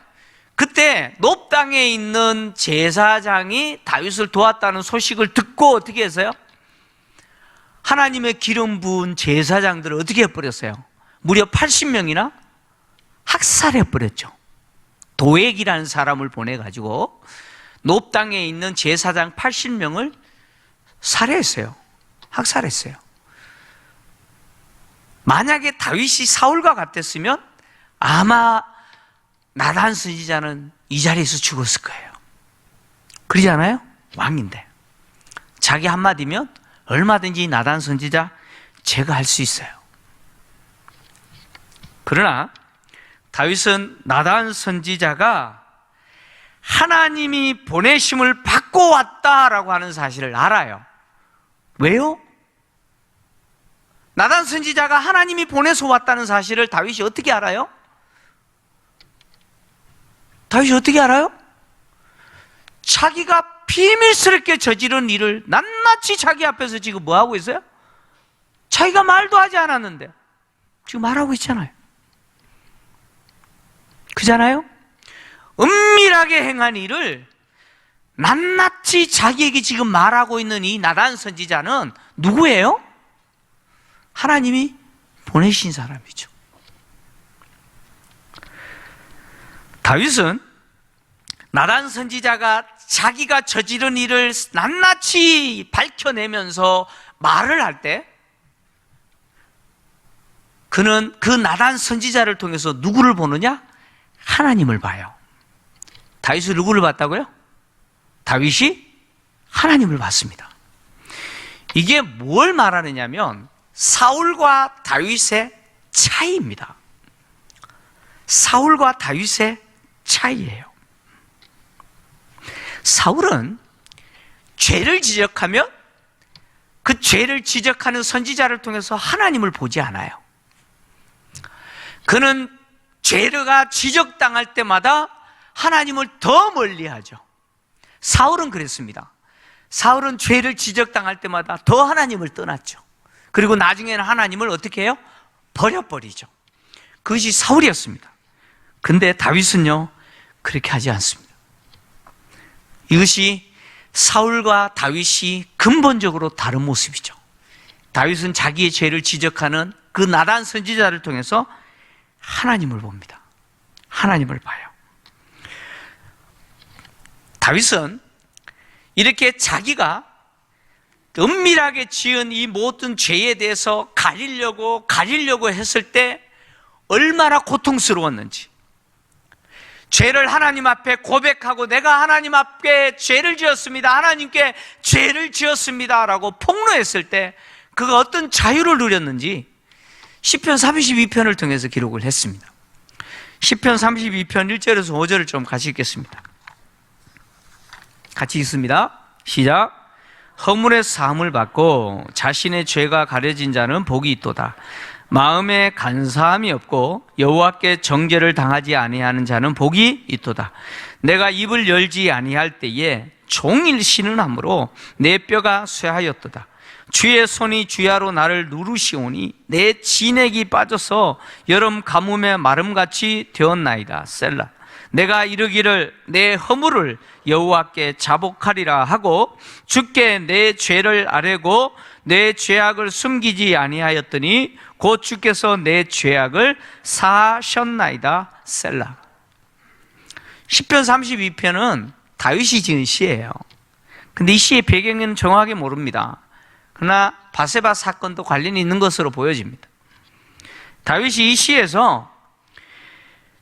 그때 놉 땅에 있는 제사장이 다윗을 도왔다는 소식을 듣고 어떻게 했어요? 하나님의 기름 부은 제사장들을 어떻게 해버렸어요? 무려 80명이나 학살해버렸죠. 도액이라는 사람을 보내가지고 놉 땅에 있는 제사장 80명을 살해했어요. 학살했어요. 만약에 다윗이 사울과 같았으면 아마 나단 선지자는 이 자리에서 죽었을 거예요. 그러지 않아요? 왕인데 자기 한마디면 얼마든지 나단 선지자 제거할 수 있어요. 그러나 다윗은 나단 선지자가 하나님이 보내심을 받고 왔다라고 하는 사실을 알아요. 왜요? 나단 선지자가 하나님이 보내서 왔다는 사실을 다윗이 어떻게 알아요? 다윗이 어떻게 알아요? 자기가 비밀스럽게 저지른 일을 낱낱이 자기 앞에서 지금 뭐 하고 있어요? 자기가 말도 하지 않았는데 지금 말하고 있잖아요. 그잖아요? 은밀하게 행한 일을 낱낱이 자기에게 지금 말하고 있는 이 나단 선지자는 누구예요? 하나님이 보내신 사람이죠. 다윗은 나단 선지자가 자기가 저지른 일을 낱낱이 밝혀내면서 말을 할 때 그는 그 나단 선지자를 통해서 누구를 보느냐? 하나님을 봐요. 다윗은 누구를 봤다고요? 다윗이 하나님을 봤습니다. 이게 뭘 말하느냐면 사울과 다윗의 차이입니다. 사울과 다윗의 차이예요. 사울은 죄를 지적하면 그 죄를 지적하는 선지자를 통해서 하나님을 보지 않아요. 그는 죄가 지적당할 때마다 하나님을 더 멀리하죠. 사울은 그랬습니다. 사울은 죄를 지적당할 때마다 더 하나님을 떠났죠. 그리고 나중에는 하나님을 어떻게 해요? 버려버리죠. 그것이 사울이었습니다. 근데 다윗은요, 그렇게 하지 않습니다. 이것이 사울과 다윗이 근본적으로 다른 모습이죠. 다윗은 자기의 죄를 지적하는 그 나단 선지자를 통해서 하나님을 봅니다. 하나님을 봐요. 다윗은 이렇게 자기가 은밀하게 지은 이 모든 죄에 대해서 가리려고 했을 때 얼마나 고통스러웠는지, 죄를 하나님 앞에 고백하고 내가 하나님 앞에 죄를 지었습니다, 하나님께 죄를 지었습니다 라고 폭로했을 때 그가 어떤 자유를 누렸는지 시편 32편을 통해서 기록을 했습니다. 시편 32편 1절에서 5절을 좀 같이 읽겠습니다. 같이 읽습니다. 시작. 허물의 사함을 받고 자신의 죄가 가려진 자는 복이 있도다. 마음에 간사함이 없고 여호와께 정죄를 당하지 아니하는 자는 복이 있도다. 내가 입을 열지 아니할 때에 종일 신음함으로 내 뼈가 쇠하였도다. 주의 손이 주야로 나를 누르시오니 내 진액이 빠져서 여름 가뭄에 마름같이 되었나이다. 셀라. 내가 이르기를 내 허물을 여호와께 자복하리라 하고 주께 내 죄를 아뢰고 내 죄악을 숨기지 아니하였더니 곧 주께서 내 죄악을 사하셨나이다. 셀라. 시편 32편은 다윗이 지은 시예요. 근데 이 시의 배경은 정확하게 모릅니다. 그러나 바세바 사건도 관련이 있는 것으로 보여집니다. 다윗이 이 시에서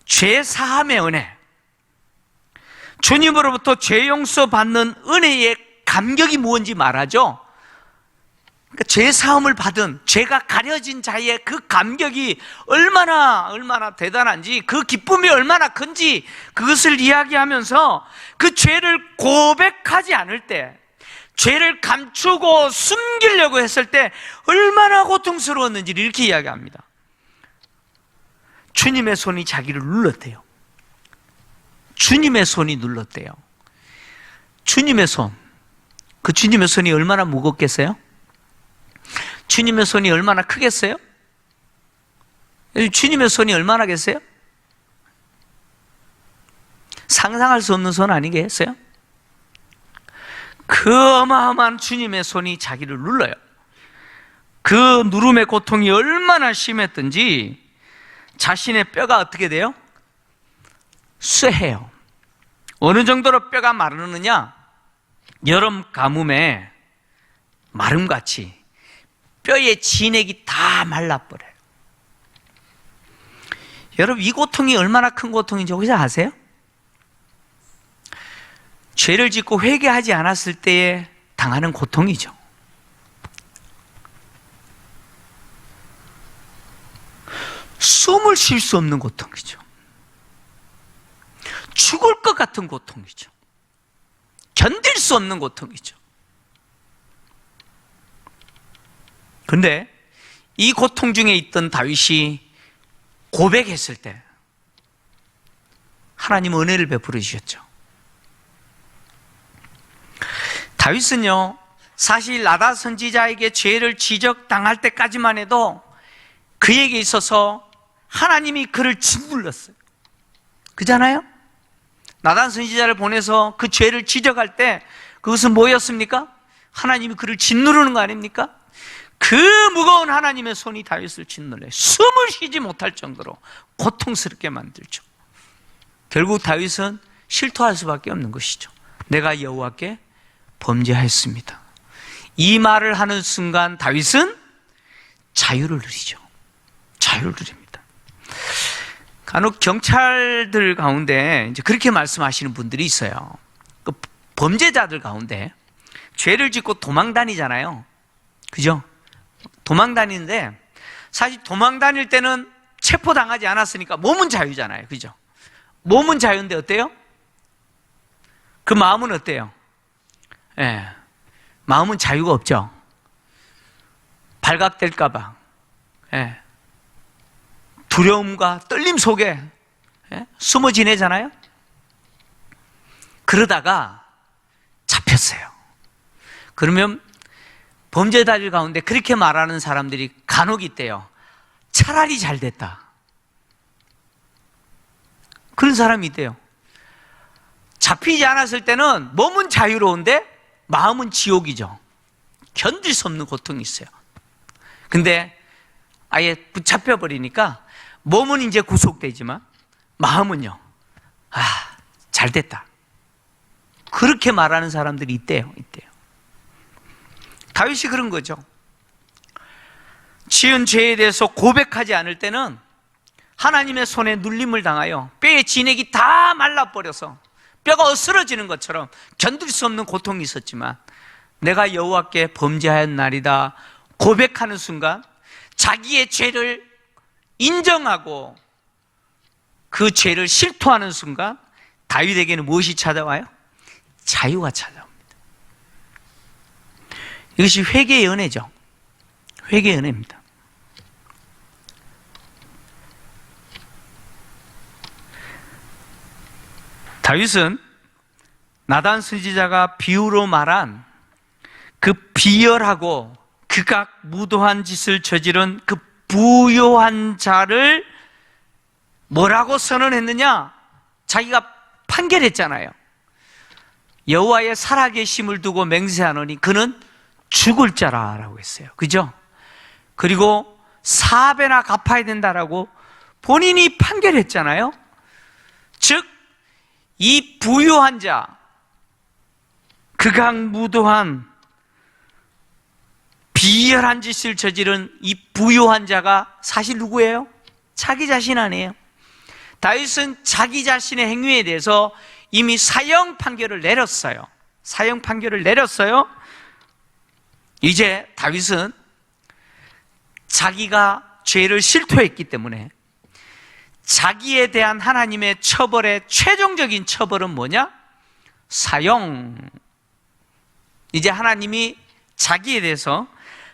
죄 사함의 은혜, 주님으로부터 죄 용서 받는 은혜의 감격이 무엇인지 말하죠. 그러니까 죄 사함을 받은, 죄가 가려진 자의 그 감격이 얼마나 대단한지, 그 기쁨이 얼마나 큰지 그것을 이야기하면서 그 죄를 고백하지 않을 때, 죄를 감추고 숨기려고 했을 때 얼마나 고통스러웠는지를 이렇게 이야기합니다. 주님의 손이 자기를 눌렀대요. 주님의 손이 눌렀대요. 주님의 손, 그 주님의 손이 얼마나 무겁겠어요? 주님의 손이 얼마나 크겠어요? 주님의 손이 얼마나 겠어요? 상상할 수 없는 손 아니겠어요? 그 어마어마한 주님의 손이 자기를 눌러요. 그 누름의 고통이 얼마나 심했든지 자신의 뼈가 어떻게 돼요? 쇠해요. 어느 정도로 뼈가 마르느냐? 여름 가뭄에 마름같이 뼈의 진액이 다 말라버려요. 여러분, 이 고통이 얼마나 큰 고통인지 혹시 아세요? 죄를 짓고 회개하지 않았을 때에 당하는 고통이죠. 숨을 쉴 수 없는 고통이죠. 죽을 것 같은 고통이죠. 견딜 수 없는 고통이죠. 그런데 이 고통 중에 있던 다윗이 고백했을 때 하나님 은혜를 베풀어 주셨죠. 다윗은요, 사실 나단 선지자에게 죄를 지적당할 때까지만 해도 그에게 있어서 하나님이 그를 짓눌렀어요. 그잖아요? 나단 선지자를 보내서 그 죄를 지적할 때 그것은 뭐였습니까? 하나님이 그를 짓누르는 거 아닙니까? 그 무거운 하나님의 손이 다윗을 짓눌러요. 숨을 쉬지 못할 정도로 고통스럽게 만들죠. 결국 다윗은 실토할 수밖에 없는 것이죠. 내가 여호와께 범죄하였습니다. 이 말을 하는 순간 다윗은 자유를 누리죠. 자유를 누립니다. 간혹 경찰들 가운데 이제 그렇게 말씀하시는 분들이 있어요. 그 범죄자들 가운데 죄를 짓고 도망 다니잖아요. 그죠? 도망 다니는데 사실 도망 다닐 때는 체포당하지 않았으니까 몸은 자유잖아요. 그죠? 몸은 자유인데 어때요? 그 마음은 어때요? 예, 마음은 자유가 없죠. 발각될까봐, 예, 두려움과 떨림 속에 숨어 지내잖아요. 그러다가 잡혔어요. 그러면 범죄자들 가운데 그렇게 말하는 사람들이 간혹 있대요. 차라리 잘 됐다. 그런 사람이 있대요. 잡히지 않았을 때는 몸은 자유로운데 마음은 지옥이죠. 견딜 수 없는 고통이 있어요. 근데 아예 붙잡혀 버리니까 몸은 이제 구속되지만 마음은요, 잘 됐다. 그렇게 말하는 사람들이 있대요. 다윗이 그런 거죠. 지은 죄에 대해서 고백하지 않을 때는 하나님의 손에 눌림을 당하여 뼈의 진액이 다 말라버려서 뼈가 으스러지는 것처럼 견딜 수 없는 고통이 있었지만, 내가 여호와께 범죄하였나이다 고백하는 순간 자기의 죄를 인정하고 그 죄를 실토하는 순간 다윗에게는 무엇이 찾아와요? 자유가 찾아옵니다. 이것이 회개의 은혜죠. 회개의 은혜입니다. 다윗은 나단 선지자가 비유로 말한 그 비열하고 극악무도한 짓을 저지른 그 부요한 자를 뭐라고 선언했느냐? 자기가 판결했잖아요. 여호와의 살아계심을 두고 맹세하노니 그는 죽을 자라라고 했어요. 그죠? 그리고 4배나 갚아야 된다라고 본인이 판결했잖아요. 즉, 이 부요한 자, 극악무도한 비열한 짓을 저지른 이 부요한 자가 사실 누구예요? 자기 자신 아니에요. 다윗은 자기 자신의 행위에 대해서 이미 사형 판결을 내렸어요. 사형 판결을 내렸어요. 이제 다윗은 자기가 죄를 실토했기 때문에 자기에 대한 하나님의 처벌의 최종적인 처벌은 뭐냐? 사형. 이제 하나님이 자기에 대해서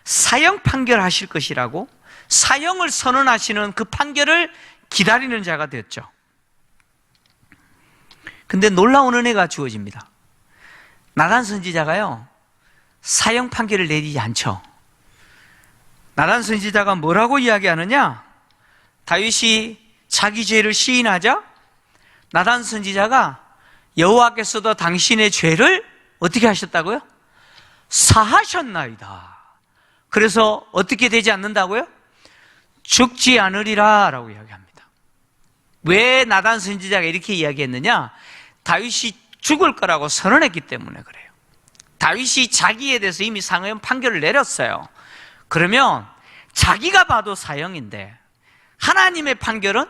사형 판결하실 것이라고 사형을 선언하시는 그 판결을 기다리는 자가 되었죠. 근데 놀라운 은혜가 주어집니다. 나단 선지자가요, 사형 판결을 내리지 않죠. 나단 선지자가 뭐라고 이야기하느냐? 다윗이 자기 죄를 시인하자 나단 선지자가 여호와께서도 당신의 죄를 어떻게 하셨다고요? 사하셨나이다. 그래서 어떻게 되지 않는다고요? 죽지 않으리라 라고 이야기합니다. 왜 나단 선지자가 이렇게 이야기했느냐? 다윗이 죽을 거라고 선언했기 때문에 그래요. 다윗이 자기에 대해서 이미 사형 판결을 내렸어요. 그러면 자기가 봐도 사형인데 하나님의 판결은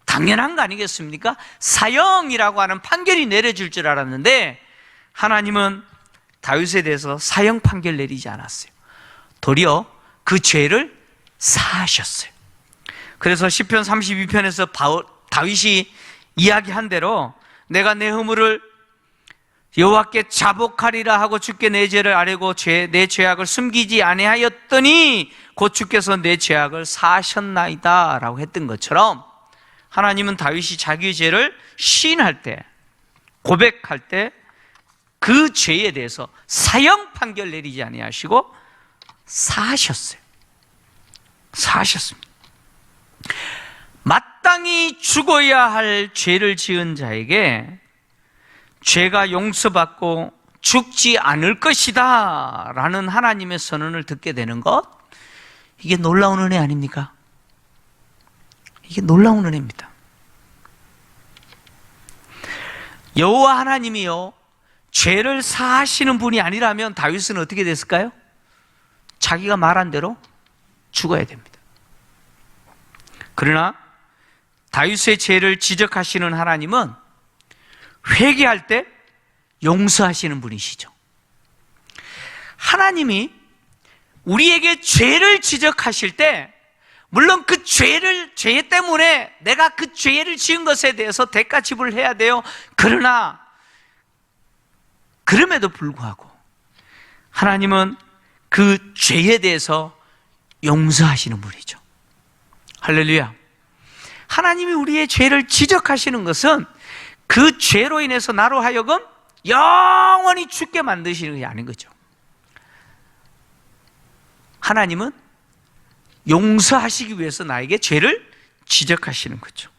당연한 거 아니겠습니까? 사형이라고 하는 판결이 내려질 줄 알았는데 하나님은 다윗에 대해서 사형 판결 내리지 않았어요. 도리어 그 죄를 사하셨어요. 그래서 시편 32편에서 다윗이 이야기한 대로 내가 내 허물을 여호와께 자복하리라 하고 주께 내 죄를 아뢰고 내 죄악을 숨기지 아니하였더니 곧 주께서 내 죄악을 사하셨나이다 라고 했던 것처럼 하나님은 다윗이 자기의 죄를 시인할 때, 고백할 때 그 죄에 대해서 사형 판결 내리지 아니하시고 사하셨어요. 사하셨습니다. 마땅히 죽어야 할 죄를 지은 자에게 죄가 용서받고 죽지 않을 것이다 라는 하나님의 선언을 듣게 되는 것, 이게 놀라운 은혜 아닙니까? 이게 놀라운 은혜입니다. 여호와 하나님이요 죄를 사하시는 분이 아니라면 다윗은 어떻게 됐을까요? 자기가 말한 대로 죽어야 됩니다. 그러나 다윗의 죄를 지적하시는 하나님은 회개할 때 용서하시는 분이시죠. 하나님이 우리에게 죄를 지적하실 때 물론 그 죄 때문에 내가 그 죄를 지은 것에 대해서 대가 지불을 해야 돼요. 그러나 그럼에도 불구하고 하나님은 그 죄에 대해서 용서하시는 분이죠. 할렐루야. 하나님이 우리의 죄를 지적하시는 것은 그 죄로 인해서 나로 하여금 영원히 죽게 만드시는 게 아닌 거죠. 하나님은 용서하시기 위해서 나에게 죄를 지적하시는 거죠.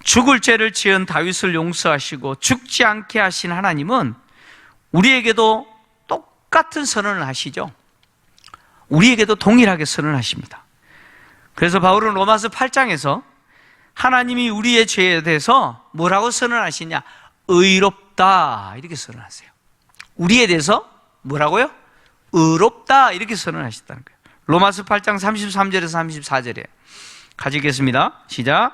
죽을 죄를 지은 다윗을 용서하시고 죽지 않게 하신 하나님은 우리에게도 똑같은 선언을 하시죠. 우리에게도 동일하게 선언하십니다. 그래서 바울은 로마서 8장에서 하나님이 우리의 죄에 대해서 뭐라고 선언하시냐? 의롭다 이렇게 선언하세요. 우리에 대해서 뭐라고요? 의롭다 이렇게 선언하셨다는 거예요. 로마서 8장 33절에서 34절에 같이 읽겠습니다. 시작.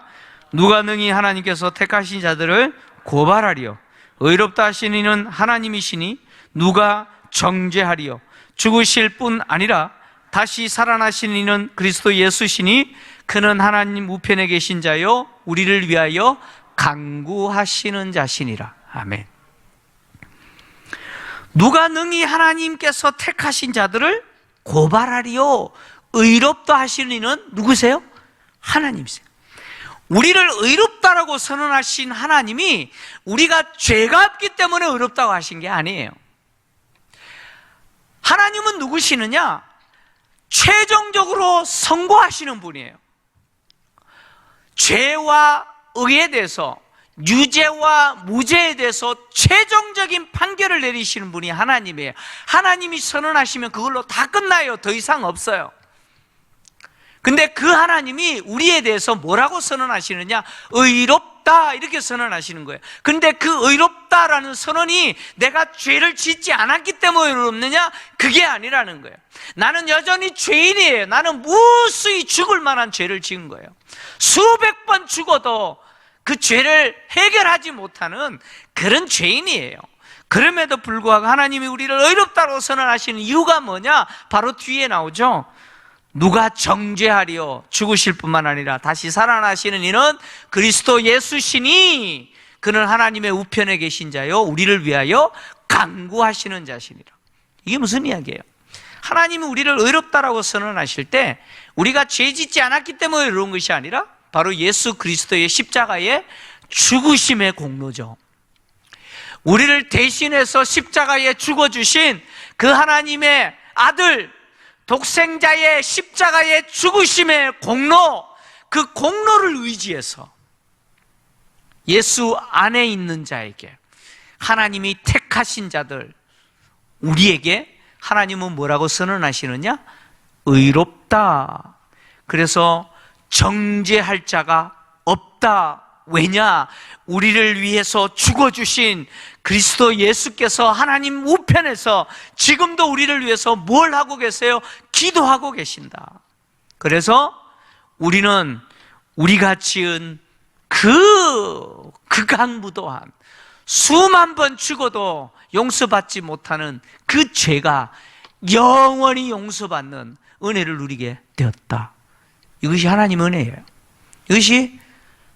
누가 능히 하나님께서 택하신 자들을 고발하리요? 의롭다 하신 이는 하나님이시니 누가 정죄하리요? 죽으실 뿐 아니라 다시 살아나신 이는 그리스도 예수시니 그는 하나님 우편에 계신 자요 우리를 위하여 간구하시는 자시니라. 아멘. 누가 능히 하나님께서 택하신 자들을 고발하리요? 의롭다 하시는 이는 누구세요? 하나님이세요. 우리를 의롭다라고 선언하신 하나님이 우리가 죄가 없기 때문에 의롭다고 하신 게 아니에요. 하나님은 누구시느냐? 최종적으로 선고하시는 분이에요. 죄와 의에 대해서, 유죄와 무죄에 대해서 최종적인 판결을 내리시는 분이 하나님이에요. 하나님이 선언하시면 그걸로 다 끝나요. 더 이상 없어요. 근데 그 하나님이 우리에 대해서 뭐라고 선언하시느냐? 의롭다 이렇게 선언하시는 거예요. 근데 그 의롭다라는 선언이 내가 죄를 짓지 않았기 때문에 의롭느냐? 그게 아니라는 거예요. 나는 여전히 죄인이에요. 나는 무수히 죽을 만한 죄를 지은 거예요. 수백 번 죽어도 그 죄를 해결하지 못하는 그런 죄인이에요. 그럼에도 불구하고 하나님이 우리를 의롭다고 선언하시는 이유가 뭐냐? 바로 뒤에 나오죠. 누가 정죄하리요? 죽으실 뿐만 아니라 다시 살아나시는 이는 그리스도 예수시니 그는 하나님의 우편에 계신 자요 우리를 위하여 간구하시는 자시니라. 이게 무슨 이야기예요? 하나님이 우리를 의롭다라고 선언하실 때 우리가 죄 짓지 않았기 때문에 의로운 것이 아니라 바로 예수 그리스도의 십자가의 죽으심의 공로죠. 우리를 대신해서 십자가에 죽어주신 그 하나님의 아들 독생자의 십자가의 죽으심의 공로, 그 공로를 의지해서 예수 안에 있는 자에게 하나님이 택하신 자들, 우리에게 하나님은 뭐라고 선언하시느냐? 의롭다. 그래서 정죄할 자가 없다. 왜냐? 우리를 위해서 죽어주신 그리스도 예수께서 하나님 우편에서 지금도 우리를 위해서 뭘 하고 계세요? 기도하고 계신다. 그래서 우리는 우리가 지은 극악무도한 수만 번 죽어도 용서받지 못하는 그 죄가 영원히 용서받는 은혜를 누리게 되었다. 이것이 하나님의 은혜예요. 이것이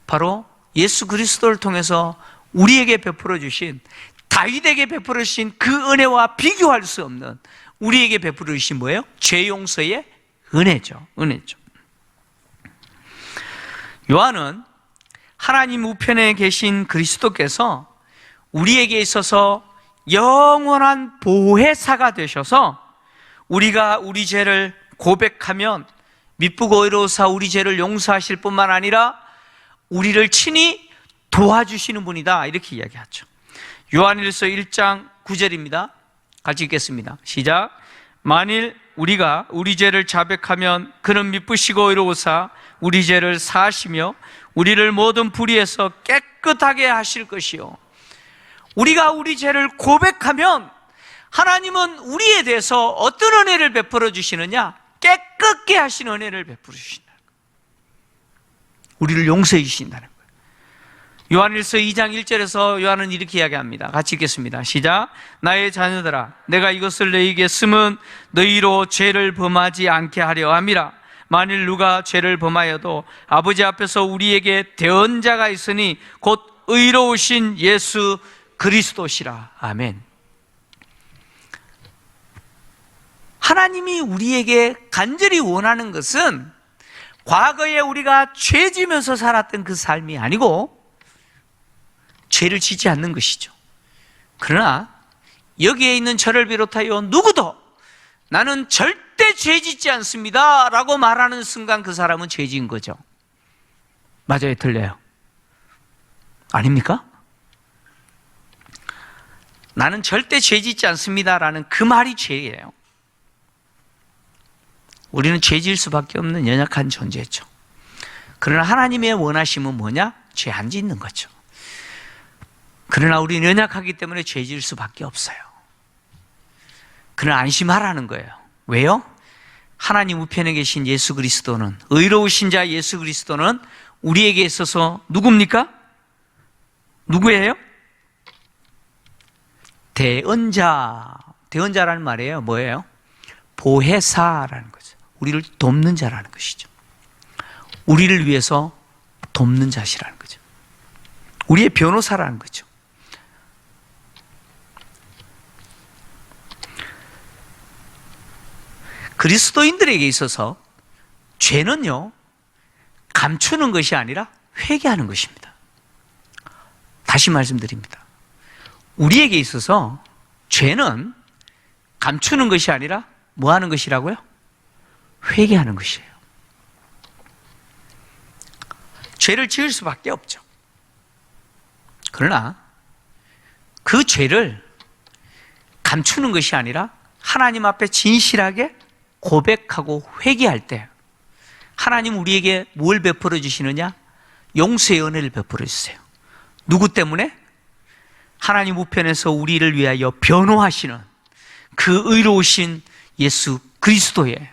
바로 예수 그리스도를 통해서 우리에게 베풀어 주신, 다윗에게 베풀어 주신 그 은혜와 비교할 수 없는 우리에게 베풀어 주신 뭐예요? 죄 용서의 은혜죠. 은혜죠. 요한은 하나님 우편에 계신 그리스도께서 우리에게 있어서 영원한 보혜사가 되셔서 우리가 우리 죄를 고백하면 미쁘고 의로우사 우리 죄를 용서하실 뿐만 아니라 우리를 친히 도와주시는 분이다, 이렇게 이야기하죠. 요한일서 1장 9절입니다. 같이 읽겠습니다. 시작. 만일 우리가 우리 죄를 자백하면 그는 미쁘시고 의로우사 우리 죄를 사하시며 우리를 모든 불의에서 깨끗하게 하실 것이요. 우리가 우리 죄를 고백하면 하나님은 우리에 대해서 어떤 은혜를 베풀어 주시느냐? 깨끗게 하시는 은혜를 베풀어 주신다. 우리를 용서해 주신다는 거예요. 요한일서 2장 1절에서 요한은 이렇게 이야기합니다. 같이 읽겠습니다. 시작. 나의 자녀들아, 내가 이것을 너희에게 쓰면 너희로 죄를 범하지 않게 하려 함이라. 만일 누가 죄를 범하여도 아버지 앞에서 우리에게 대언자가 있으니 곧 의로우신 예수 그리스도시라. 아멘. 하나님이 우리에게 간절히 원하는 것은 과거에 우리가 죄 지면서 살았던 그 삶이 아니고 죄를 지지 않는 것이죠. 그러나 여기에 있는 저를 비롯하여 누구도 나는 절대 죄 짓지 않습니다 라고 말하는 순간 그 사람은 죄 지은 거죠. 맞아요? 틀려요? 아닙니까? 나는 절대 죄 짓지 않습니다 라는 그 말이 죄예요. 우리는 죄 지을 수밖에 없는 연약한 존재죠. 그러나 하나님의 원하심은 뭐냐? 죄 안 짓는 거죠. 그러나 우리는 연약하기 때문에 죄 지을 수밖에 없어요. 그러나 안심하라는 거예요. 왜요? 하나님 우편에 계신 예수 그리스도는, 의로우신 자 예수 그리스도는 우리에게 있어서 누굽니까? 누구예요? 대언자. 대언자라는 말이에요. 뭐예요? 보혜사라는 거죠. 우리를 돕는 자라는 것이죠. 우리를 위해서 돕는 자시라는 거죠. 우리의 변호사라는 거죠. 그리스도인들에게 있어서 죄는요, 감추는 것이 아니라 회개하는 것입니다. 다시 말씀드립니다. 우리에게 있어서 죄는 감추는 것이 아니라 뭐 하는 것이라고요? 회개하는 것이에요. 죄를 지을 수밖에 없죠. 그러나 그 죄를 감추는 것이 아니라 하나님 앞에 진실하게 고백하고 회개할 때 하나님 우리에게 뭘 베풀어 주시느냐? 용서의 은혜를 베풀어 주세요. 누구 때문에? 하나님 우편에서 우리를 위하여 변호하시는 그 의로우신 예수 그리스도의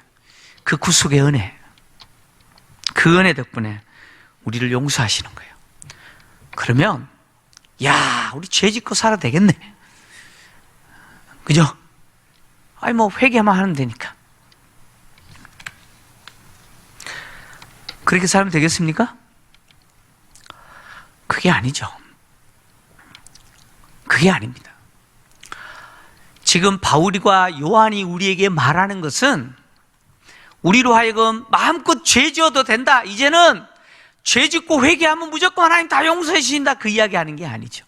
그 구속의 은혜, 그 은혜 덕분에 우리를 용서하시는 거예요. 그러면 야, 우리 죄 짓고 살아도 되겠네. 그죠? 아니 뭐 회개만 하면 되니까. 그렇게 살면 되겠습니까? 그게 아니죠. 그게 아닙니다. 지금 바울과 요한이 우리에게 말하는 것은 우리로 하여금 마음껏 죄 지어도 된다. 이제는 죄 짓고 회개하면 무조건 하나님 다 용서해 주신다. 그 이야기 하는 게 아니죠.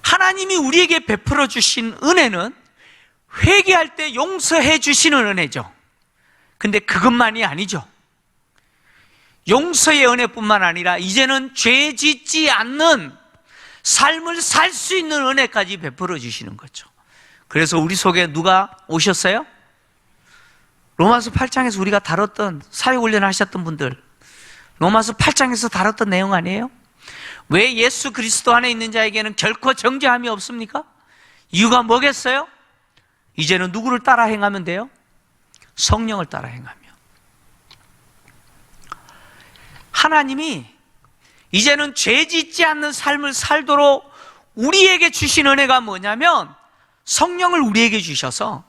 하나님이 우리에게 베풀어 주신 은혜는 회개할 때 용서해 주시는 은혜죠. 근데 그것만이 아니죠. 용서의 은혜뿐만 아니라 이제는 죄 짓지 않는 삶을 살 수 있는 은혜까지 베풀어 주시는 거죠. 그래서 우리 속에 누가 오셨어요? 로마서 8장에서 우리가 다뤘던 사역훈련 하셨던 분들, 로마서 8장에서 다뤘던 내용 아니에요? 왜 예수 그리스도 안에 있는 자에게는 결코 정죄함이 없습니까? 이유가 뭐겠어요? 이제는 누구를 따라 행하면 돼요? 성령을 따라 행하며. 하나님이 이제는 죄 짓지 않는 삶을 살도록 우리에게 주신 은혜가 뭐냐면 성령을 우리에게 주셔서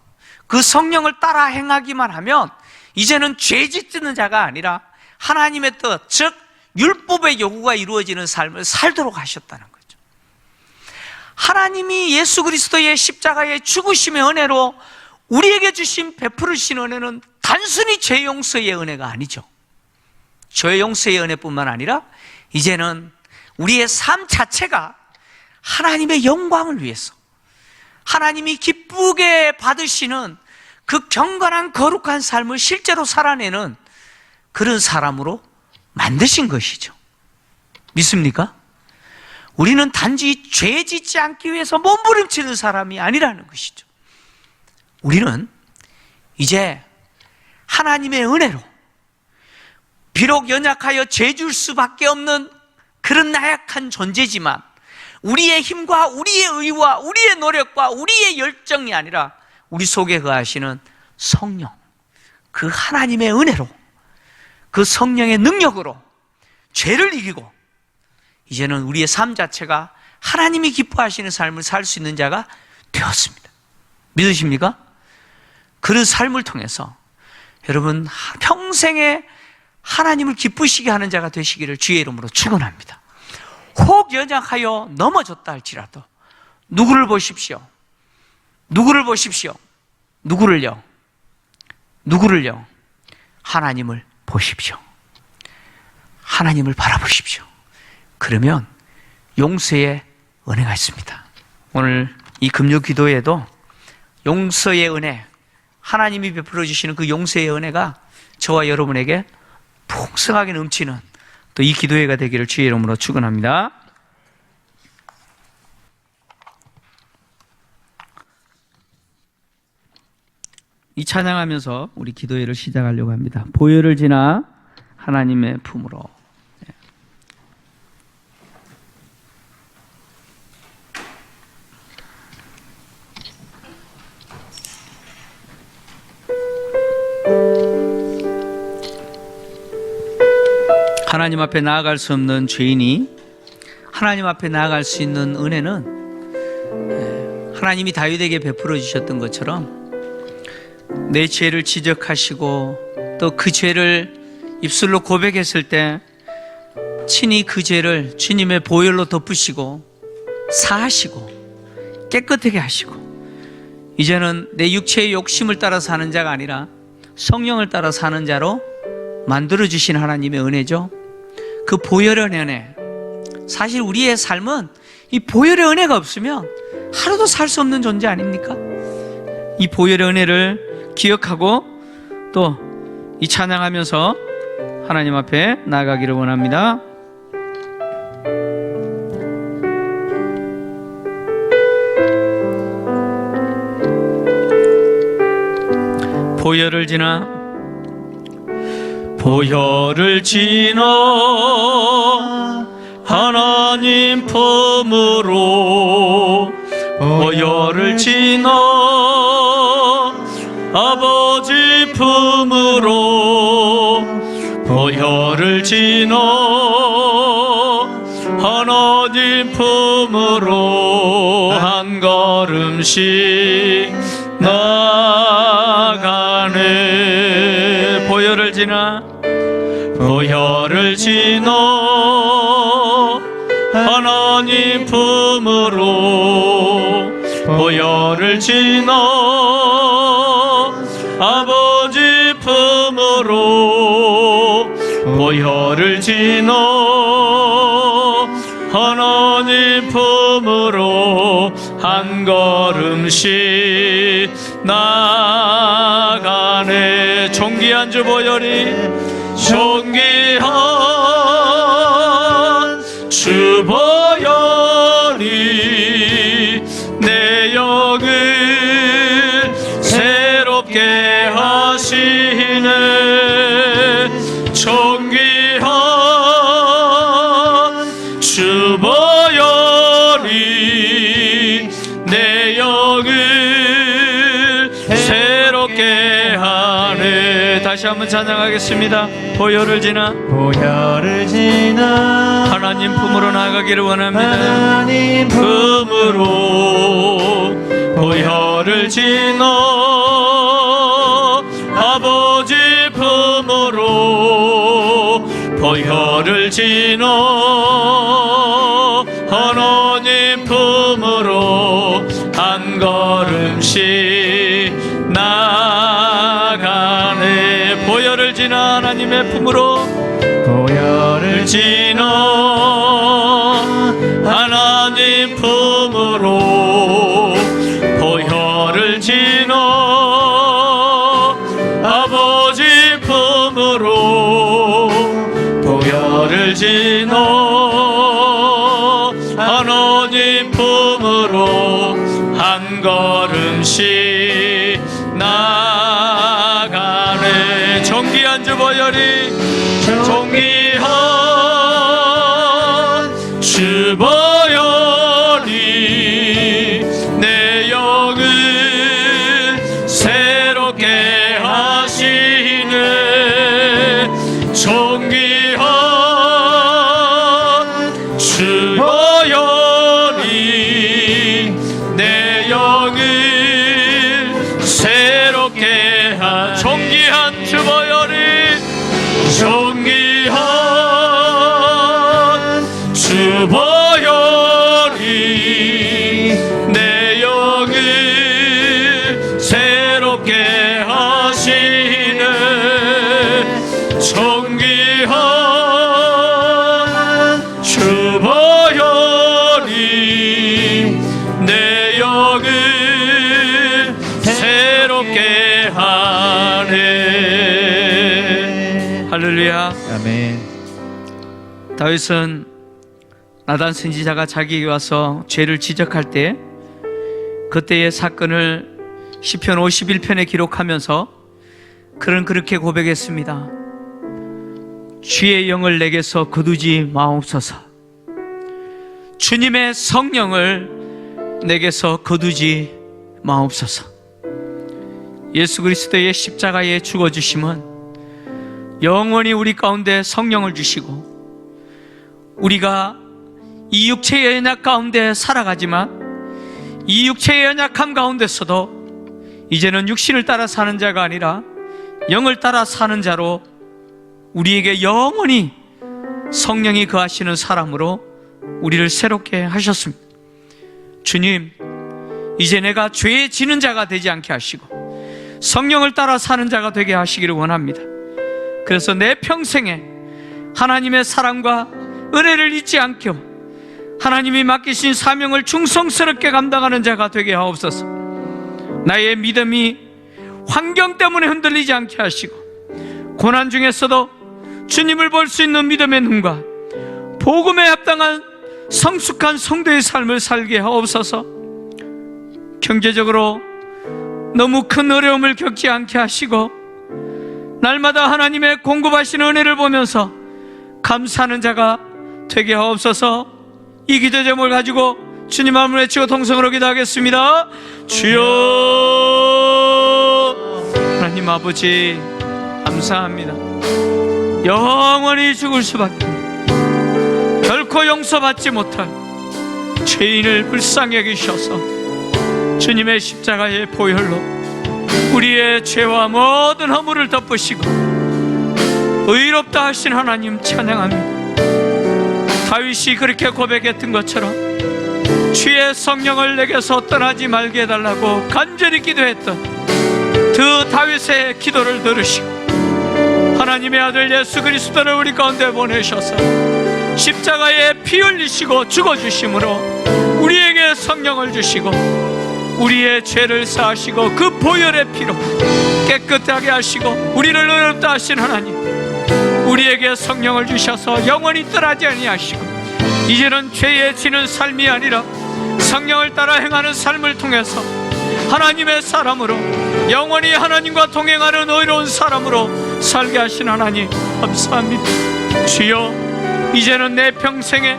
그 성령을 따라 행하기만 하면 이제는 죄 짓는 자가 아니라 하나님의 뜻, 즉 율법의 요구가 이루어지는 삶을 살도록 하셨다는 거죠. 하나님이 예수 그리스도의 십자가의 죽으심의 은혜로 우리에게 주신 베풀으신 은혜는 단순히 죄 용서의 은혜가 아니죠. 죄 용서의 은혜뿐만 아니라 이제는 우리의 삶 자체가 하나님의 영광을 위해서 하나님이 기쁘게 받으시는 그 경건한 거룩한 삶을 실제로 살아내는 그런 사람으로 만드신 것이죠. 믿습니까? 우리는 단지 죄 짓지 않기 위해서 몸부림치는 사람이 아니라는 것이죠. 우리는 이제 하나님의 은혜로 비록 연약하여 죄 줄 수밖에 없는 그런 나약한 존재지만 우리의 힘과 우리의 의와 우리의 노력과 우리의 열정이 아니라 우리 속에 거하시는 성령, 그 하나님의 은혜로 그 성령의 능력으로 죄를 이기고 이제는 우리의 삶 자체가 하나님이 기뻐하시는 삶을 살 수 있는 자가 되었습니다. 믿으십니까? 그런 삶을 통해서 여러분 평생에 하나님을 기쁘시게 하는 자가 되시기를 주의 이름으로 축원합니다. 혹 연약하여 넘어졌다 할지라도 누구를 보십시오. 누구를 보십시오. 누구를요? 하나님을 보십시오. 하나님을 바라보십시오. 그러면 용서의 은혜가 있습니다. 오늘 이 금요 기도에도 용서의 은혜, 하나님이 베풀어 주시는 그 용서의 은혜가 저와 여러분에게 풍성하게 넘치는 또 이 기도회가 되기를 주의 이름으로 축원합니다. 이 찬양하면서 우리 기도회를 시작하려고 합니다. 보혈을 지나 하나님의 품으로. 하나님 앞에 나아갈 수 없는 죄인이 하나님 앞에 나아갈 수 있는 은혜는 하나님이 다윗에게 베풀어 주셨던 것처럼 내 죄를 지적하시고 또 그 죄를 입술로 고백했을 때 친히 그 죄를 주님의 보혈로 덮으시고 사하시고 깨끗하게 하시고 이제는 내 육체의 욕심을 따라 사는 자가 아니라 성령을 따라 사는 자로 만들어주신 하나님의 은혜죠. 그 보혈의 은혜, 사실 우리의 삶은 이 보혈의 은혜가 없으면 하루도 살 수 없는 존재 아닙니까? 이 보혈의 은혜를 기억하고 또 이 찬양하면서 하나님 앞에 나아가기를 원합니다. 보혈을 지나 하나님 품으로 보혈을 지나 아버지 품으로 보혈을 지나 하나님 품으로 한 걸음씩 나가네. 보혈을 지나 하나님 품으로 보혈을 지나 아버지 품으로 보혈을 지나 하나님 품으로 한 걸음씩 나가네. 존귀한 주 보혈이 존귀한 주 보혈이 내 영을 새롭게 하시네. 존귀한 주 보혈이 내 영을 새롭게 하네. 다시 한번 찬양하겠습니다. 보혈을 지나 하나님 품으로 나아가기를 원합니다. 하나님 품으로 보혈을 지나 아버지 품으로 보혈을 지나 하나님 품으로 한 걸음씩 나가네. 보혈을 지나 하나님의 품으로 보혈을 지나 하나님 품으로 보혈을 지나 아버지 품으로 보혈을 지나 하나님 품으로 한 걸음씩 나가네. 존귀한 주 보혈이 존귀한 주 보혈이 내 영을 새롭게 하시네. 존귀한 주 보혈이 내 영을 새롭게 있게 하네. 할렐루야. 아멘. 다윗은 나단 선지자가 자기에게 와서 죄를 지적할 때 그때의 사건을 시편 51편에 기록하면서 그는 그렇게 고백했습니다. 주의 영을 내게서 거두지 마옵소서. 주님의 성령을 내게서 거두지 마옵소서. 예수 그리스도의 십자가에 죽어주심은 영원히 우리 가운데 성령을 주시고, 우리가 이 육체의 연약 가운데 살아가지만 이 육체의 연약함 가운데서도 이제는 육신을 따라 사는 자가 아니라 영을 따라 사는 자로 우리에게 영원히 성령이 거하시는 사람으로 우리를 새롭게 하셨습니다. 주님, 이제 내가 죄에 지는 자가 되지 않게 하시고 성령을 따라 사는 자가 되게 하시기를 원합니다. 그래서 내 평생에 하나님의 사랑과 은혜를 잊지 않게 하나님이 맡기신 사명을 충성스럽게 감당하는 자가 되게 하옵소서. 나의 믿음이 환경 때문에 흔들리지 않게 하시고 고난 중에서도 주님을 볼 수 있는 믿음의 눈과 복음에 합당한 성숙한 성도의 삶을 살게 하옵소서. 경제적으로 너무 큰 어려움을 겪지 않게 하시고 날마다 하나님의 공급하시는 은혜를 보면서 감사하는 자가 되게 하옵소서. 이 기도 제목을 가지고 주님 앞을 외치고 통성으로 기도하겠습니다. 주여, 하나님 아버지 감사합니다. 영원히 죽을 수밖에 결코 용서받지 못할 죄인을 불쌍히 여기셔서 주님의 십자가의 보혈로 우리의 죄와 모든 허물을 덮으시고 의롭다 하신 하나님 찬양합니다. 다윗이 그렇게 고백했던 것처럼 주의 성령을 내게서 떠나지 말게 해달라고 간절히 기도했던 그 다윗의 기도를 들으시고 하나님의 아들 예수 그리스도를 우리 가운데 보내셔서 십자가에 피 흘리시고 죽어주심으로 우리에게 성령을 주시고 우리의 죄를 사하시고 그 보혈의 피로 깨끗하게 하시고 우리를 의롭다 하신 하나님, 우리에게 성령을 주셔서 영원히 떠나지 아니하시고 이제는 죄에 지는 삶이 아니라 성령을 따라 행하는 삶을 통해서 하나님의 사람으로 영원히 하나님과 동행하는 의로운 사람으로 살게 하신 하나님 감사합니다. 주여, 이제는 내 평생에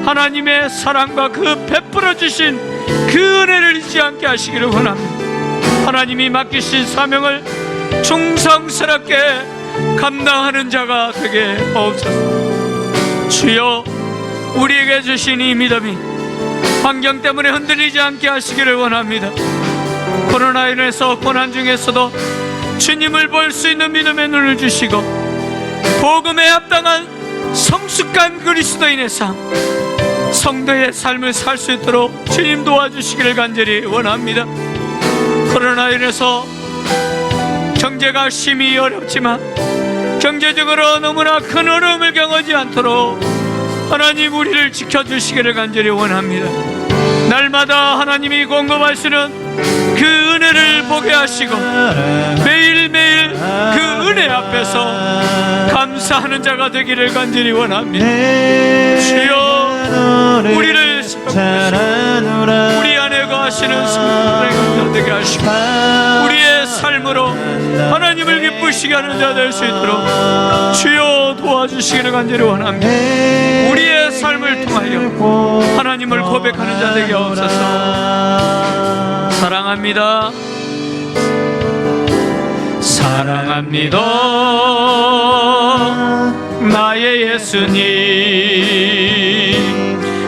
하나님의 사랑과 그 베풀어 주신 그 은혜를 잊지 않게 하시기를 원합니다. 하나님이 맡기신 사명을 충성스럽게 감당하는 자가 되게 하옵소서. 주여, 우리에게 주신 이 믿음이 환경 때문에 흔들리지 않게 하시기를 원합니다. 코로나로 인해서 고난 중에서도 주님을 볼 수 있는 믿음의 눈을 주시고 복음에 합당한 성숙한 그리스도인의 삶, 성도의 삶을 살 수 있도록 주님 도와주시기를 간절히 원합니다. 코로나로 인해서 경제가 심히 어렵지만 경제적으로 너무나 큰 어려움을 경험하지 않도록 하나님 우리를 지켜주시기를 간절히 원합니다. 날마다 하나님이 공급하시는 그 은혜를 보게 하시고 매일매일 그 은혜 앞에서 감사하는 자가 되기를 간절히 원합니다. 주여, 우리를 지켜주시고 우리 안에 거하시는 성령을 되게 하시고 우리의 삶으로 하나님을 기쁘시게 하는 자 될 수 있도록 주여 도와주시기를 간절히 원합니다. 우리의 삶을 통하여 하나님을 고백하는 자 되게 하옵소서. 사랑합니다. 사랑합니다. 나의 예수님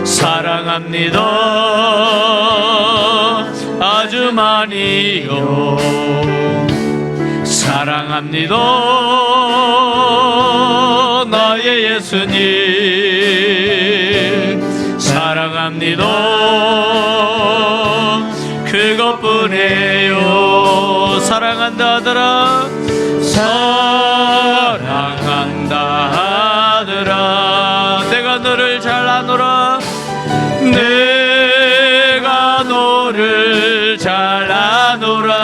사랑합니다. 아주 많이요. 사랑합니다. 나의 예수님 사랑합니다. 그것뿐이에요. 사랑한다 하더라. 사랑한다 하더라. 내가 너를 잘 아노라. 내가 너를 잘 아노라.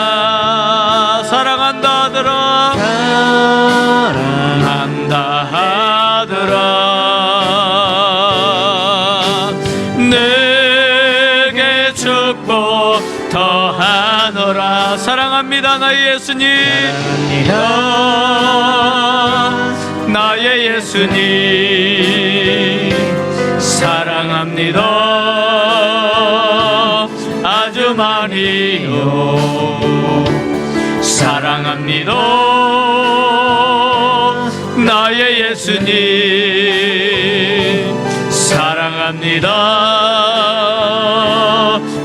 더하노라. 사랑합니다 나의 예수님, 나의 예수님 사랑합니다. 아주 많이요 사랑합니다. 나의 예수님 사랑합니다.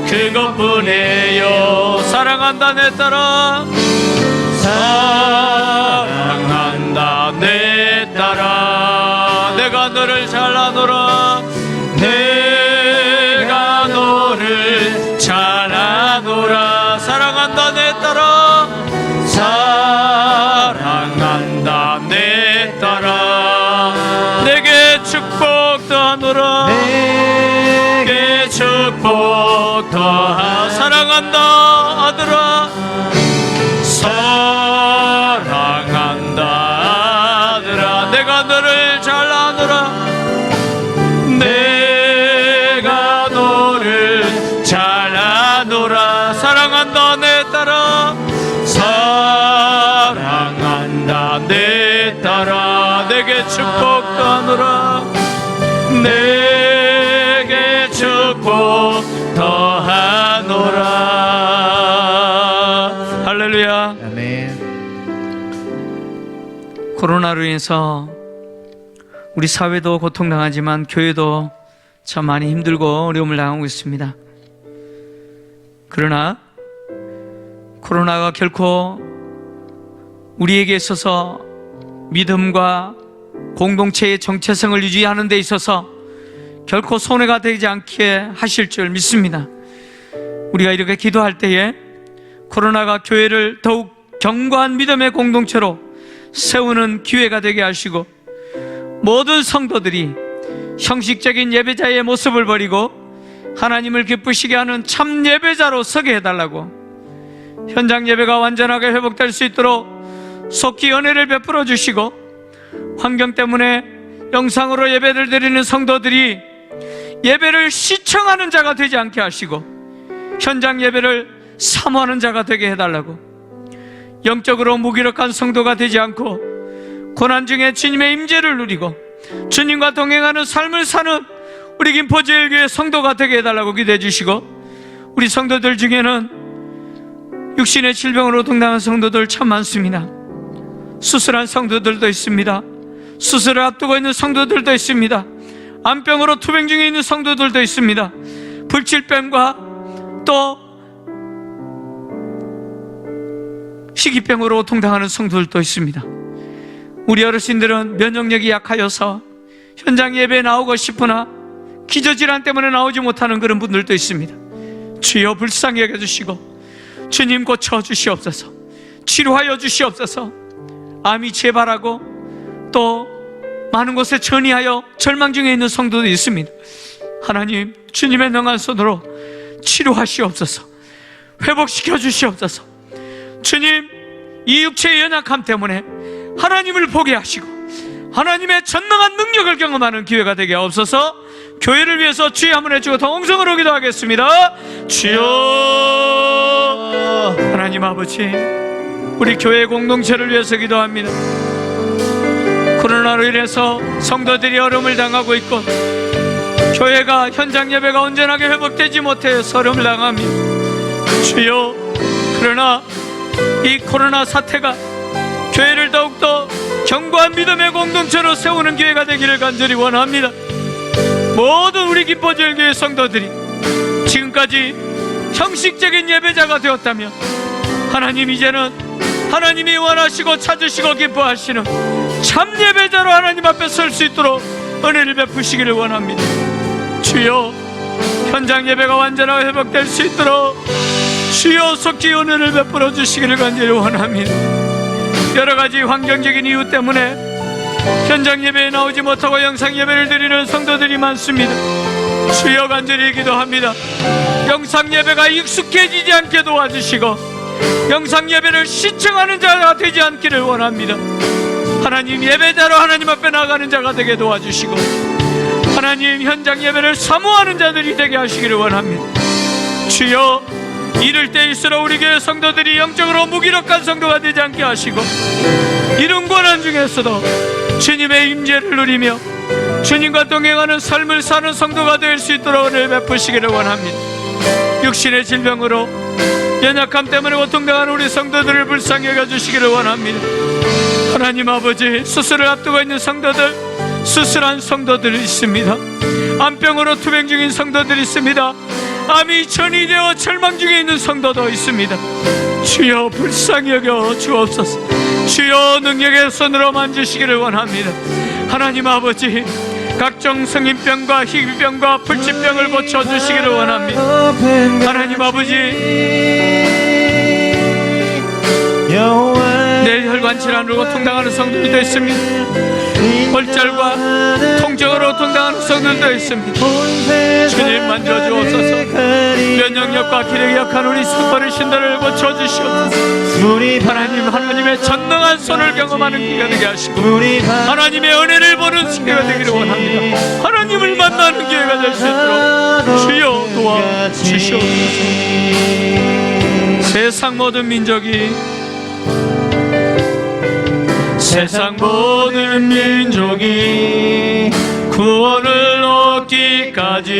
그것뿐이에요. 사랑한다 내 딸아, 사랑한다 내 딸아. 내가 너를 잘 아노라, 내가 너를 잘 아노라. 사랑한다 내 딸아, 사랑한다 내 딸아. 내게 축복 더하노라, 내게 축복 더하. 사랑한다 아들아, 사랑한다 아들아. 내가 너를 잘 아노라, 내가 너를 잘 아노라. 사랑한다 내 딸아, 사랑한다 내 딸아. 내게 축복 더하노라, 내게 축복 더하노라. 할렐루야. 아멘. 코로나로 인해서 우리 사회도 고통당하지만 교회도 참 많이 힘들고 어려움을 당하고 있습니다. 그러나 코로나가 결코 우리에게 있어서 믿음과 공동체의 정체성을 유지하는 데 있어서 결코 손해가 되지 않게 하실 줄 믿습니다. 우리가 이렇게 기도할 때에 코로나가 교회를 더욱 견고한 믿음의 공동체로 세우는 기회가 되게 하시고, 모든 성도들이 형식적인 예배자의 모습을 버리고 하나님을 기쁘시게 하는 참 예배자로 서게 해달라고, 현장 예배가 완전하게 회복될 수 있도록 속히 은혜를 베풀어 주시고, 환경 때문에 영상으로 예배를 드리는 성도들이 예배를 시청하는 자가 되지 않게 하시고 현장 예배를 사모하는 자가 되게 해달라고, 영적으로 무기력한 성도가 되지 않고 고난 중에 주님의 임재를 누리고 주님과 동행하는 삶을 사는 우리 김포제일교회 성도가 되게 해달라고 기도해 주시고, 우리 성도들 중에는 육신의 질병으로 동당한 성도들 참 많습니다. 수술한 성도들도 있습니다. 수술을 앞두고 있는 성도들도 있습니다. 암병으로 투병 중에 있는 성도들도 있습니다. 불치병과 또 식이병으로 고통당하는 성도들도 있습니다. 우리 어르신들은 면역력이 약하여서 현장 예배에 나오고 싶으나 기저질환 때문에 나오지 못하는 그런 분들도 있습니다. 주여 불쌍히 여겨주시고 주님 고쳐주시옵소서, 치료하여 주시옵소서. 암이 재발하고 또 많은 곳에 전이하여 절망 중에 있는 성도도 있습니다. 하나님, 주님의 능한 손으로 치료하시옵소서, 회복시켜 주시옵소서. 주님, 이 육체의 연약함 때문에 하나님을 보게 하시고 하나님의 전능한 능력을 경험하는 기회가 되게 하옵소서. 교회를 위해서 주의 한번 해주고 더 옹성으로 기도하겠습니다. 주여. 하나님 아버지, 우리 교회 공동체를 위해서 기도합니다. 코로나로 인해서 성도들이 어려움을 당하고 있고 교회가 현장 예배가 온전하게 회복되지 못해서 어려움을 당합니다. 주여, 그러나 이 코로나 사태가 교회를 더욱더 견고한 믿음의 공동체로 세우는 기회가 되기를 간절히 원합니다. 모든 우리 김포제일교회 성도들이 지금까지 형식적인 예배자가 되었다면 하나님, 이제는 하나님이 원하시고 찾으시고 기뻐하시는 참 예배자로 하나님 앞에 설 수 있도록 은혜를 베푸시기를 원합니다. 주여, 현장 예배가 완전하게 회복될 수 있도록 주여 속히 은혜를 베풀어 주시기를 간절히 원합니다. 여러가지 환경적인 이유 때문에 현장 예배에 나오지 못하고 영상 예배를 드리는 성도들이 많습니다. 주여, 간절히 기도합니다. 영상 예배가 익숙해지지 않게 도와주시고 영상 예배를 시청하는 자가 되지 않기를 원합니다. 하나님, 예배자로 하나님 앞에 나가는 자가 되게 도와주시고 하나님, 현장 예배를 사모하는 자들이 되게 하시기를 원합니다. 주여, 이럴 때일수록 우리 교회 성도들이 영적으로 무기력한 성도가 되지 않게 하시고, 이런 고난 중에서도 주님의 임재를 누리며 주님과 동행하는 삶을 사는 성도가 될 수 있도록 은혜를 베푸시기를 원합니다. 육신의 질병으로 연약함 때문에 고통당하는 우리 성도들을 불쌍히 여겨주시기를 원합니다. 하나님 아버지, 수술을 앞두고 있는 성도들, 수술한 성도들이 있습니다. 암병으로 투병 중인 성도들이 있습니다. 암이 전이 되어 절망 중에 있는 성도도 있습니다. 주여 불쌍히 여겨 주옵소서. 주여 능력의 손으로 만지시기를 원합니다. 하나님 아버지, 각종 성인병과 희귀병과 불치병을 고쳐주시기를 원합니다. 하나님 아버지, 내 혈관 질환으로 고통당하는 성도들도 있습니다. 골절과 통증으로 고통당하는 성도들도 있습니다. 주님 만져주옵소서. 면역력과 기력이 약한 우리 어르신들을 고쳐주시옵소서. 하나님의 전능한 손을 경험하는 기회가 되게 하시고, 하나님의 은혜를 보는 기회가 되기를 원합니다. 하나님을 만나는 기회가 될 수 있도록 주여 도와주시옵소서. 세상 모든 민족이 구원을 얻기까지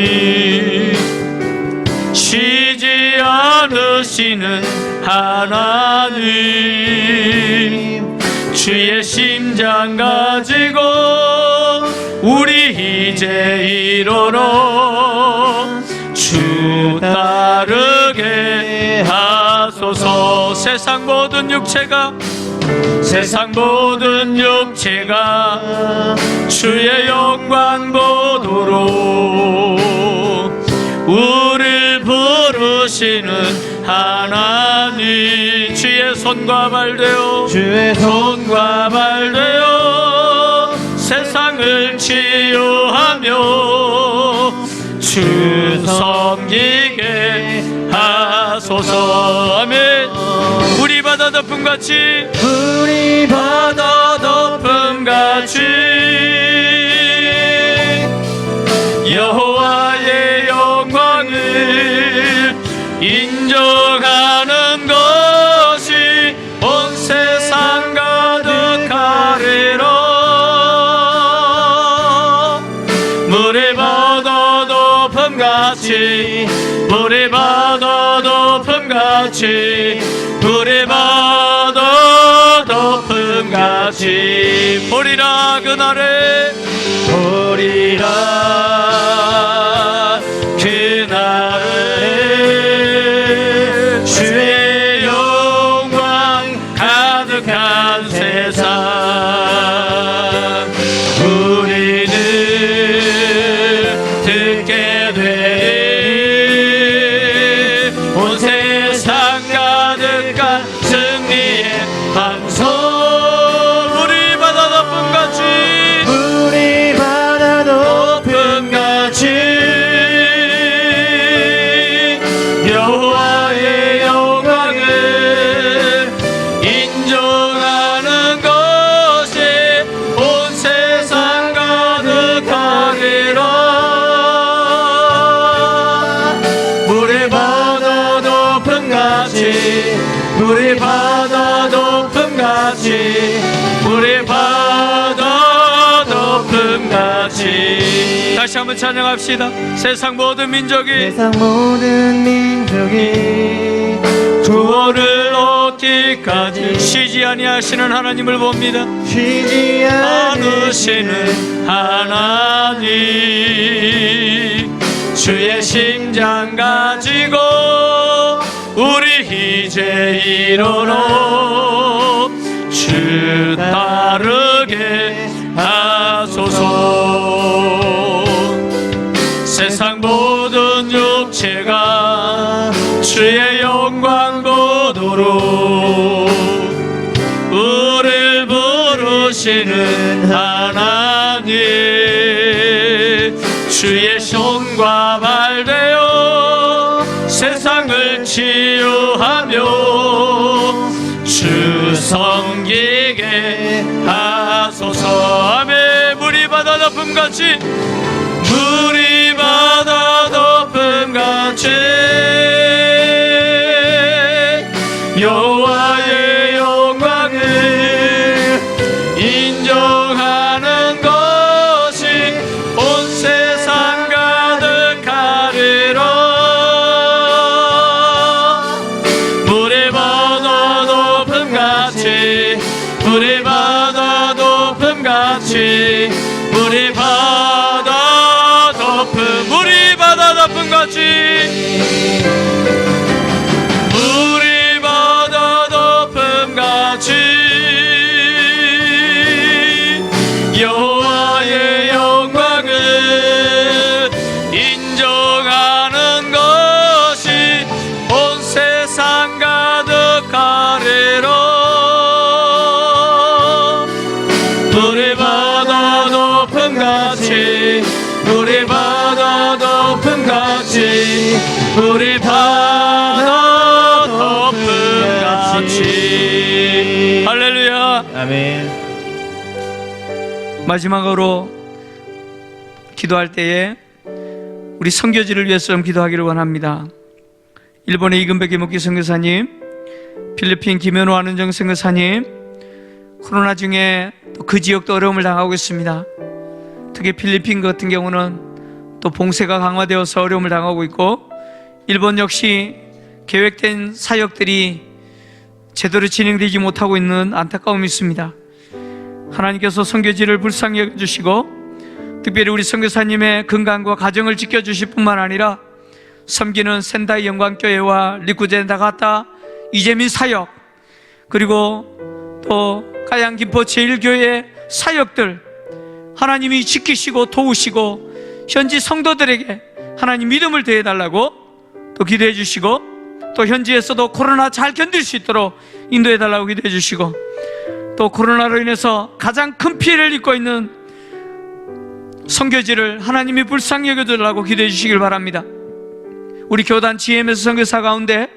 쉬지 않으시는 하나님, 주의 심장 가지고 우리 이제 이르러 주 따르게 하소서. 세상 모든 육체가 주의 영광 보도록 우리를 부르시는 하나님, 주의 손과 발 되어 세상을 치유하며 주 섬기게 하소서. 아멘. 우리 바다 덮음같이 여호와의 영광을 인정하는 것이 온 세상 가득하리라. 물이 바다 덮음같이 보리라. 그날에 주의 영광 가득한 세상, 우리는 듣게 되리. 온 세상 가득한 승리의 방송. 여호와의 영광을 인정하는 것이 온 세상 가득하리라. 물이 바다 덮음같이 다시 한번 찬양합시다. 세상 모든 민족이 구원을 얻기까지 쉬지 아니하시는 하나님을 봅니다. 쉬지 않으시는 하나님, 주의 심장 가지고 우리 이제 이르러 주 따르게 하소서. 세상 모든 육체가 주의 영광 보도록 우리를 부르시는 하나님, 주의 손과 발 되어 세상을 치유하며 주 섬기게 하소서. 아멘. 물이 바다 덮음같이 물이 바다 덮음같이 여호와의 영광을 인정하는 것이 온 세상 가득하리라. 물이 바다 높음같이 물이 바다 높음같이 물이 바다 높음 물이 바다 높음같이 물이 바다 높음같이 여호와의 영광을 인정하는 것이 온 세상 가득하리라. 물이 바다 높음같이 물이 바다 높음같이 물이 바다 높음같이. 할렐루야. 아멘. 마지막으로 기도할 때에 우리 선교지를 위해서 좀 기도하기를 원합니다. 일본의 이근백 이목기 선교사님, 필리핀 김현호 안은정 선교사님, 코로나 중에 또 그 지역도 어려움을 당하고 있습니다. 특히 필리핀 같은 경우는 또 봉쇄가 강화되어서 어려움을 당하고 있고, 일본 역시 계획된 사역들이 제대로 진행되지 못하고 있는 안타까움이 있습니다. 하나님께서 선교지를 불쌍히 여겨주시고 특별히 우리 선교사님의 건강과 가정을 지켜주실 뿐만 아니라 섬기는 센다이 영광교회와 리쿠젠다가타 이재민 사역, 그리고 또 가양 김포 제1교회 사역들 하나님이 지키시고 도우시고 현지 성도들에게 하나님 믿음을 더해달라고 또 기도해 주시고, 또 현지에서도 코로나 잘 견딜 수 있도록 인도해 달라고 기도해 주시고, 또 코로나로 인해서 가장 큰 피해를 입고 있는 선교지를 하나님이 불쌍히 여겨달라고 기도해 주시길 바랍니다. 우리 교단 GMS 선교사 가운데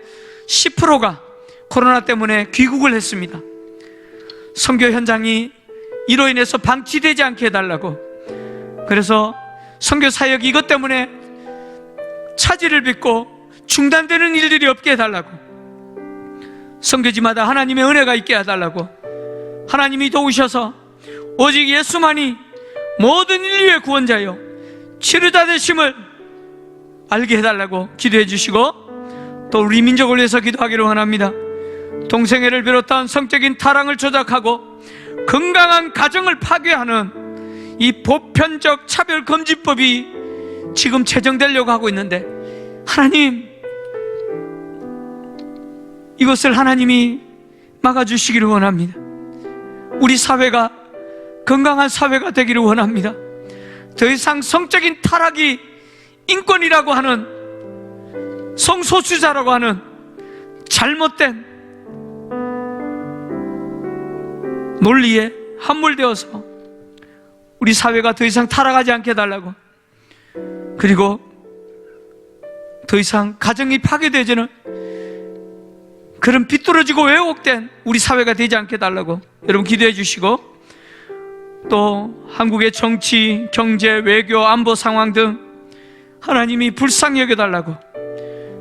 10%가 코로나 때문에 귀국을 했습니다. 선교 현장이 이로 인해서 방치되지 않게 해달라고, 그래서 선교 사역이 이것 때문에 차질을 빚고 중단되는 일들이 없게 해달라고, 선교지마다 하나님의 은혜가 있게 해달라고, 하나님이 도우셔서 오직 예수만이 모든 인류의 구원자요 치료자 되심을 알게 해달라고 기도해 주시고, 또 우리 민족을 위해서 기도하기를 원합니다. 동성애를 비롯한 성적인 타락을 조작하고 건강한 가정을 파괴하는 이 보편적 차별금지법이 지금 제정되려고 하고 있는데, 하나님 이것을 하나님이 막아주시기를 원합니다. 우리 사회가 건강한 사회가 되기를 원합니다. 더 이상 성적인 타락이 인권이라고 하는, 성소수자라고 하는 잘못된 논리에 함몰되어서 우리 사회가 더 이상 타락하지 않게 해달라고, 그리고 더 이상 가정이 파괴되지는 그런 비뚤어지고 왜곡된 우리 사회가 되지 않게 해달라고 여러분 기도해 주시고, 또 한국의 정치, 경제, 외교, 안보 상황 등 하나님이 불쌍히 여겨달라고,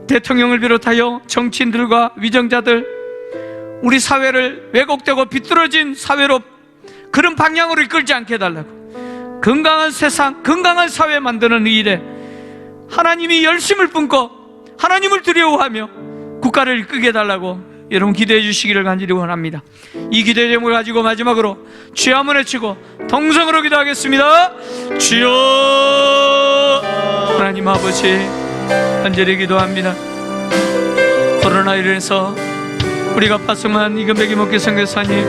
대통령을 비롯하여 정치인들과 위정자들 우리 사회를 왜곡되고 비뚤어진 사회로 그런 방향으로 이끌지 않게 해달라고, 건강한 세상, 건강한 사회 만드는 이 일에 하나님이 열심을 뿜고 하나님을 두려워하며 국가를 이끌게 해달라고 여러분 기도해 주시기를 간절히 원합니다. 이 기도의 제목을 가지고 마지막으로 주여 한번 외치고 동성으로 기도하겠습니다. 주여. 하나님 아버지, 간절히 기도합니다. 코로나로 인해서 우리가 파송한 이근백 이목기 선교사님,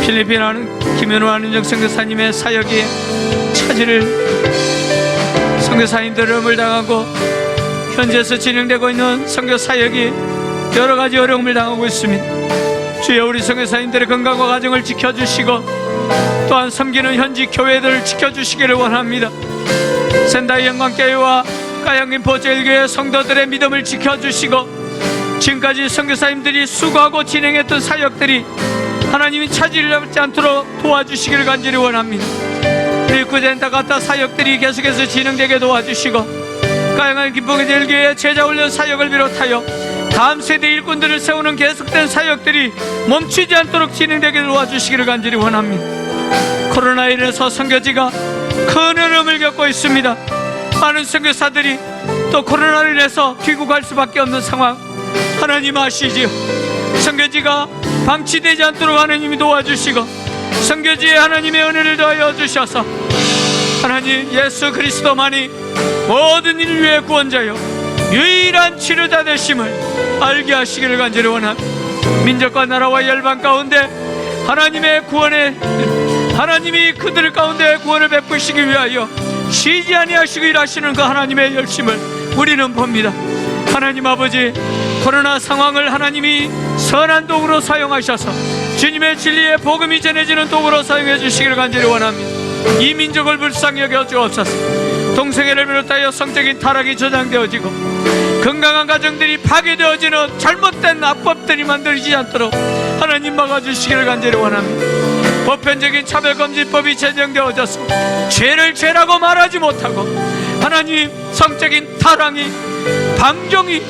필리핀 김현우 안은정 선교사님의 사역이 차질을, 선교사님들 어려움을 당하고 현지에서 진행되고 있는 선교 사역이 여러 가지 어려움을 당하고 있습니다. 주여, 우리 선교사님들의 건강과 가정을 지켜주시고 또한 섬기는 현지 교회들을 지켜주시기를 원합니다. 센다이 영광교회와 가양김포 제1교회 성도들의 믿음을 지켜주시고, 지금까지 선교사님들이 수고하고 진행했던 사역들이 하나님이 차질을 잡지 않도록 도와주시기를 간절히 원합니다. 리쿠젠다가타 사역들이 계속해서 진행되게 도와주시고, 가양한 김포 제1교회 제자훈련 사역을 비롯하여 다음 세대 일꾼들을 세우는 계속된 사역들이 멈추지 않도록 진행되게 도와주시기를 간절히 원합니다. 코로나로 인해서 선교지가 큰 어려움을 겪고 있습니다. 많은 선교사들이 또 코로나로 인해서 귀국할 수밖에 없는 상황, 하나님 아시지요. 선교지가 방치되지 않도록 하나님이 도와주시고 선교지에 하나님의 은혜를 더하여 주셔서 하나님 예수 그리스도만이 모든 인류의 구원자요 유일한 치료자 되심을 알게 하시기를 간절히 원합니다. 민족과 나라와 열방 가운데 하나님의 구원에 하나님이 그들 가운데 구원을 베푸시기 위하여 쉬지 아니하시고 일하시는 그 하나님의 열심을 우리는 봅니다. 하나님 아버지, 코로나 상황을 하나님이 선한 도구로 사용하셔서 주님의 진리의 복음이 전해지는 도구로 사용해 주시기를 간절히 원합니다. 이 민족을 불쌍히 여겨 주옵소서. 동성애를 비롯하여 성적인 타락이 저장되어지고 건강한 가정들이 파괴되어지는 잘못된 악법들이 만들어지지 않도록 하나님 막아주시기를 간절히 원합니다. 보편적인 차별금지법이 제정되어져서 죄를 죄라고 말하지 못하고 하나님 성적인 타락이 방종이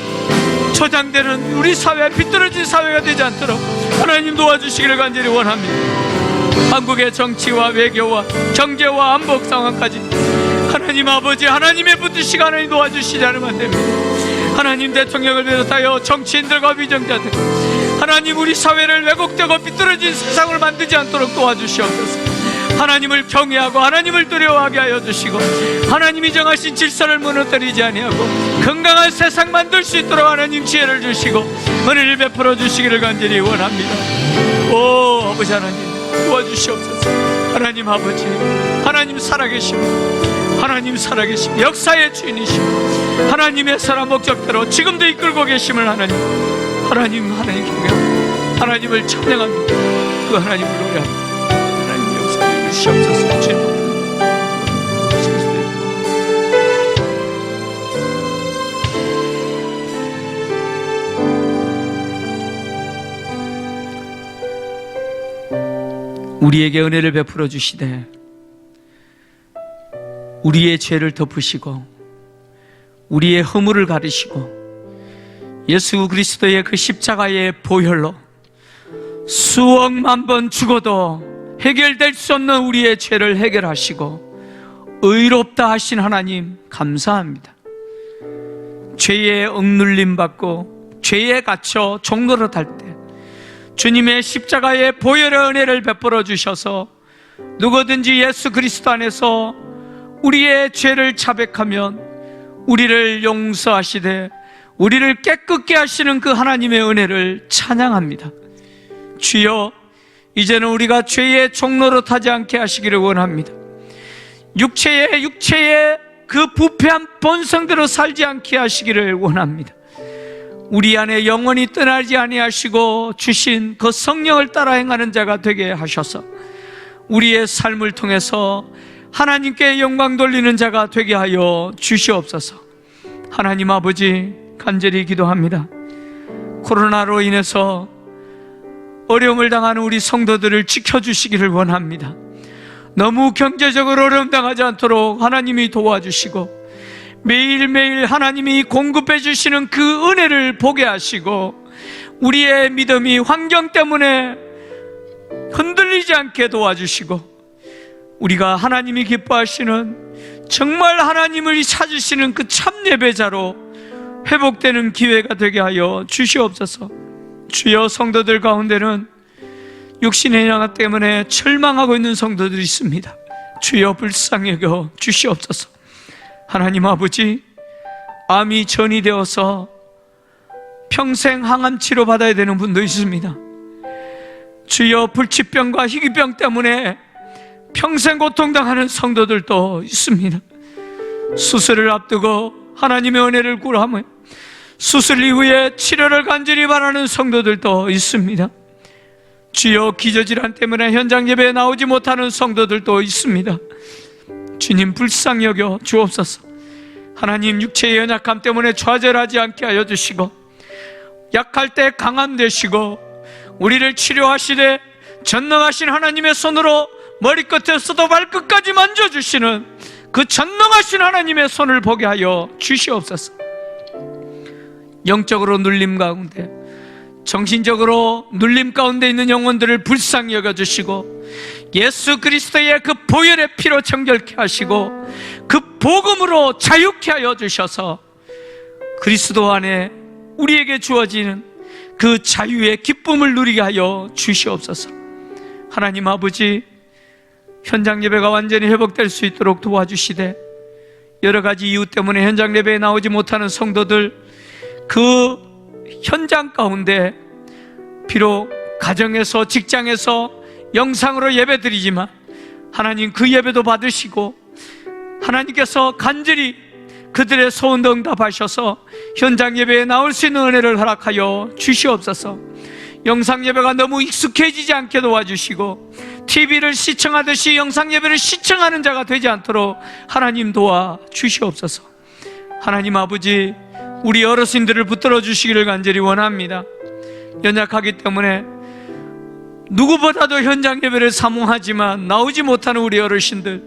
저장되는 우리 사회, 비뚤어진 사회가 되지 않도록 하나님 도와주시기를 간절히 원합니다. 한국의 정치와 외교와 경제와 안보 상황까지 하나님 아버지, 하나님의 붙드시고 하나님 도와주시지 않으면 안 됩니다. 하나님 대통령을 비롯하여 정치인들과 위정자들, 하나님 우리 사회를 왜곡되고 비뚤어진 세상을 만들지 않도록 도와주시옵소서. 하나님을 경외하고 하나님을 두려워하게 하여 주시고 하나님이 정하신 질서를 무너뜨리지 아니하고 건강한 세상 만들 수 있도록 하나님 지혜를 주시고 은혜를 베풀어 주시기를 간절히 원합니다. 오 아버지 하나님 도와주시옵소서. 하나님 아버지, 하나님 살아계시고 하나님 살아계시고 역사의 주인이시고 하나님의 사랑 목적대로 지금도 이끌고 계심을 하나님 경외하고 하나님을 찬양합니다. 그 하나님을 노래합니다. 하나님 역사해 주시옵소서. 주님 우리에게 은혜를 베풀어 주시되 우리의 죄를 덮으시고 우리의 허물을 가리시고 예수 그리스도의 그 십자가의 보혈로 수억만 번 죽어도 해결될 수 없는 우리의 죄를 해결하시고 의롭다 하신 하나님 감사합니다. 죄에 억눌림 받고 죄에 갇혀 종노릇할 때 주님의 십자가의 보혈의 은혜를 베풀어 주셔서 누구든지 예수 그리스도 안에서 우리의 죄를 자백하면 우리를 용서하시되 우리를 깨끗게 하시는 그 하나님의 은혜를 찬양합니다. 주여, 이제는 우리가 죄의 종노릇하지 않게 하시기를 원합니다. 육체의 그 부패한 본성대로 살지 않게 하시기를 원합니다. 우리 안에 영원히 떠나지 아니하시고 주신 그 성령을 따라 행하는 자가 되게 하셔서 우리의 삶을 통해서 하나님께 영광 돌리는 자가 되게 하여 주시옵소서. 하나님 아버지, 간절히 기도합니다. 코로나로 인해서 어려움을 당하는 우리 성도들을 지켜주시기를 원합니다. 너무 경제적으로 어려움 당하지 않도록 하나님이 도와주시고 매일매일 하나님이 공급해 주시는 그 은혜를 보게 하시고 우리의 믿음이 환경 때문에 흔들리지 않게 도와주시고 우리가 하나님이 기뻐하시는 정말 하나님을 찾으시는 그 참 예배자로 회복되는 기회가 되게 하여 주시옵소서. 주여, 성도들 가운데는 육신의 영화 때문에 절망하고 있는 성도들이 있습니다. 주여, 불쌍히 여겨 주시옵소서. 하나님 아버지, 암이 전이되어서 평생 항암 치료 받아야 되는 분도 있습니다. 주여, 불치병과 희귀병 때문에 평생 고통당하는 성도들도 있습니다. 수술을 앞두고 하나님의 은혜를 구하며 수술 이후에 치료를 간절히 바라는 성도들도 있습니다. 주여, 기저질환 때문에 현장 예배에 나오지 못하는 성도들도 있습니다. 주님, 불쌍히 여겨 주옵소서. 하나님, 육체의 연약함 때문에 좌절하지 않게 하여 주시고 약할 때 강함 되시고 우리를 치료하시되 전능하신 하나님의 손으로 머리끝에서도 발끝까지 만져주시는 그 전능하신 하나님의 손을 보게 하여 주시옵소서. 영적으로 눌림 가운데, 정신적으로 눌림 가운데 있는 영혼들을 불쌍히 여겨주시고 예수 그리스도의 그 보혈의 피로 정결케 하시고 그 복음으로 자유케 하여 주셔서 그리스도 안에 우리에게 주어지는 그 자유의 기쁨을 누리게 하여 주시옵소서. 하나님 아버지, 현장 예배가 완전히 회복될 수 있도록 도와주시되, 여러 가지 이유 때문에 현장 예배에 나오지 못하는 성도들, 그 현장 가운데 비록 가정에서, 직장에서 영상으로 예배드리지만 하나님 그 예배도 받으시고 하나님께서 간절히 그들의 소원도 응답하셔서 현장 예배에 나올 수 있는 은혜를 허락하여 주시옵소서. 영상 예배가 너무 익숙해지지 않게 도와주시고 TV를 시청하듯이 영상 예배를 시청하는 자가 되지 않도록 하나님 도와주시옵소서. 하나님 아버지, 우리 어르신들을 붙들어 주시기를 간절히 원합니다. 연약하기 때문에 누구보다도 현장 예배를 사모하지만 나오지 못하는 우리 어르신들,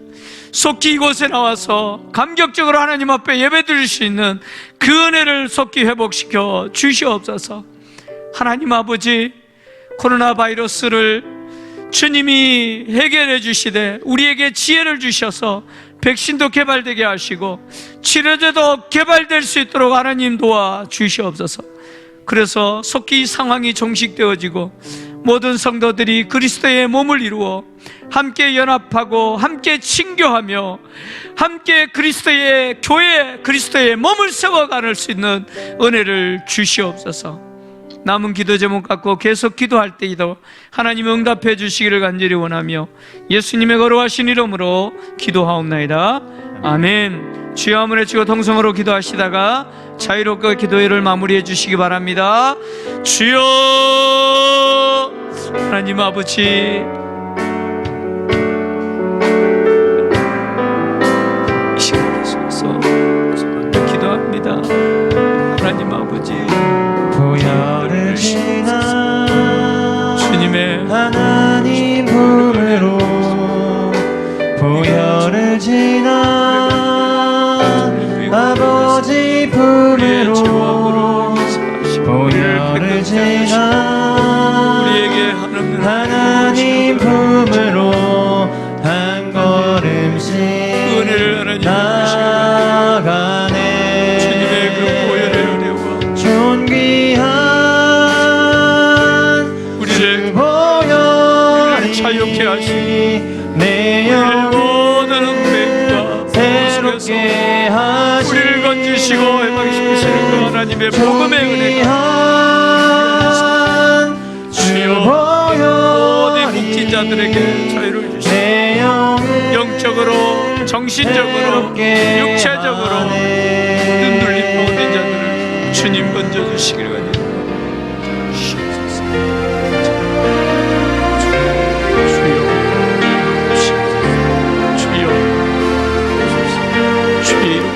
속히 이곳에 나와서 감격적으로 하나님 앞에 예배드릴 수 있는 그 은혜를 속히 회복시켜 주시옵소서. 하나님 아버지, 코로나 바이러스를 주님이 해결해 주시되 우리에게 지혜를 주셔서 백신도 개발되게 하시고 치료제도 개발될 수 있도록 하나님 도와주시옵소서. 그래서 속히 이 상황이 종식되어지고 모든 성도들이 그리스도의 몸을 이루어 함께 연합하고 함께 친교하며 함께 그리스도의 교회, 그리스도의 몸을 세워갈 수 있는 은혜를 주시옵소서. 남은 기도 제목 갖고 계속 기도할 때에도 하나님 응답해 주시기를 간절히 원하며 예수님의 거룩하신 이름으로 기도하옵나이다. 아멘. 주여 한번 외치고 통성으로 기도하시다가 자유롭게 기도회를 마무리해 주시기 바랍니다. 주여, 하나님 아버지, 이 시간에 서서 기도합니다. 하나님 아버지, 보혈을 지나 주님의 하나님 품으로, 보혈을 지나 아버지 품으로, 보혈을 지나 우리에게 한없는 하나님 품으로 한 걸음씩 은혜를 하나님 나가네. 주님의 그 보혈의 은혜와 존귀한 우리를 보혈이 자유케 하시니 내 우리를 영을 모든 흑맥과 새롭게 하시니 우리를 건지시고 해방시키시는 그 하나님의 복음의 은혜가 주여 모든 묶인 자들에게 자유를 주시고 내 영을 영적으로, 정신적으로, 육체적으로 모든 눌림 가운데 있는 자들을 주님 건져주시기를 간절히 주옵소서. 주여, 주여, 주의 이름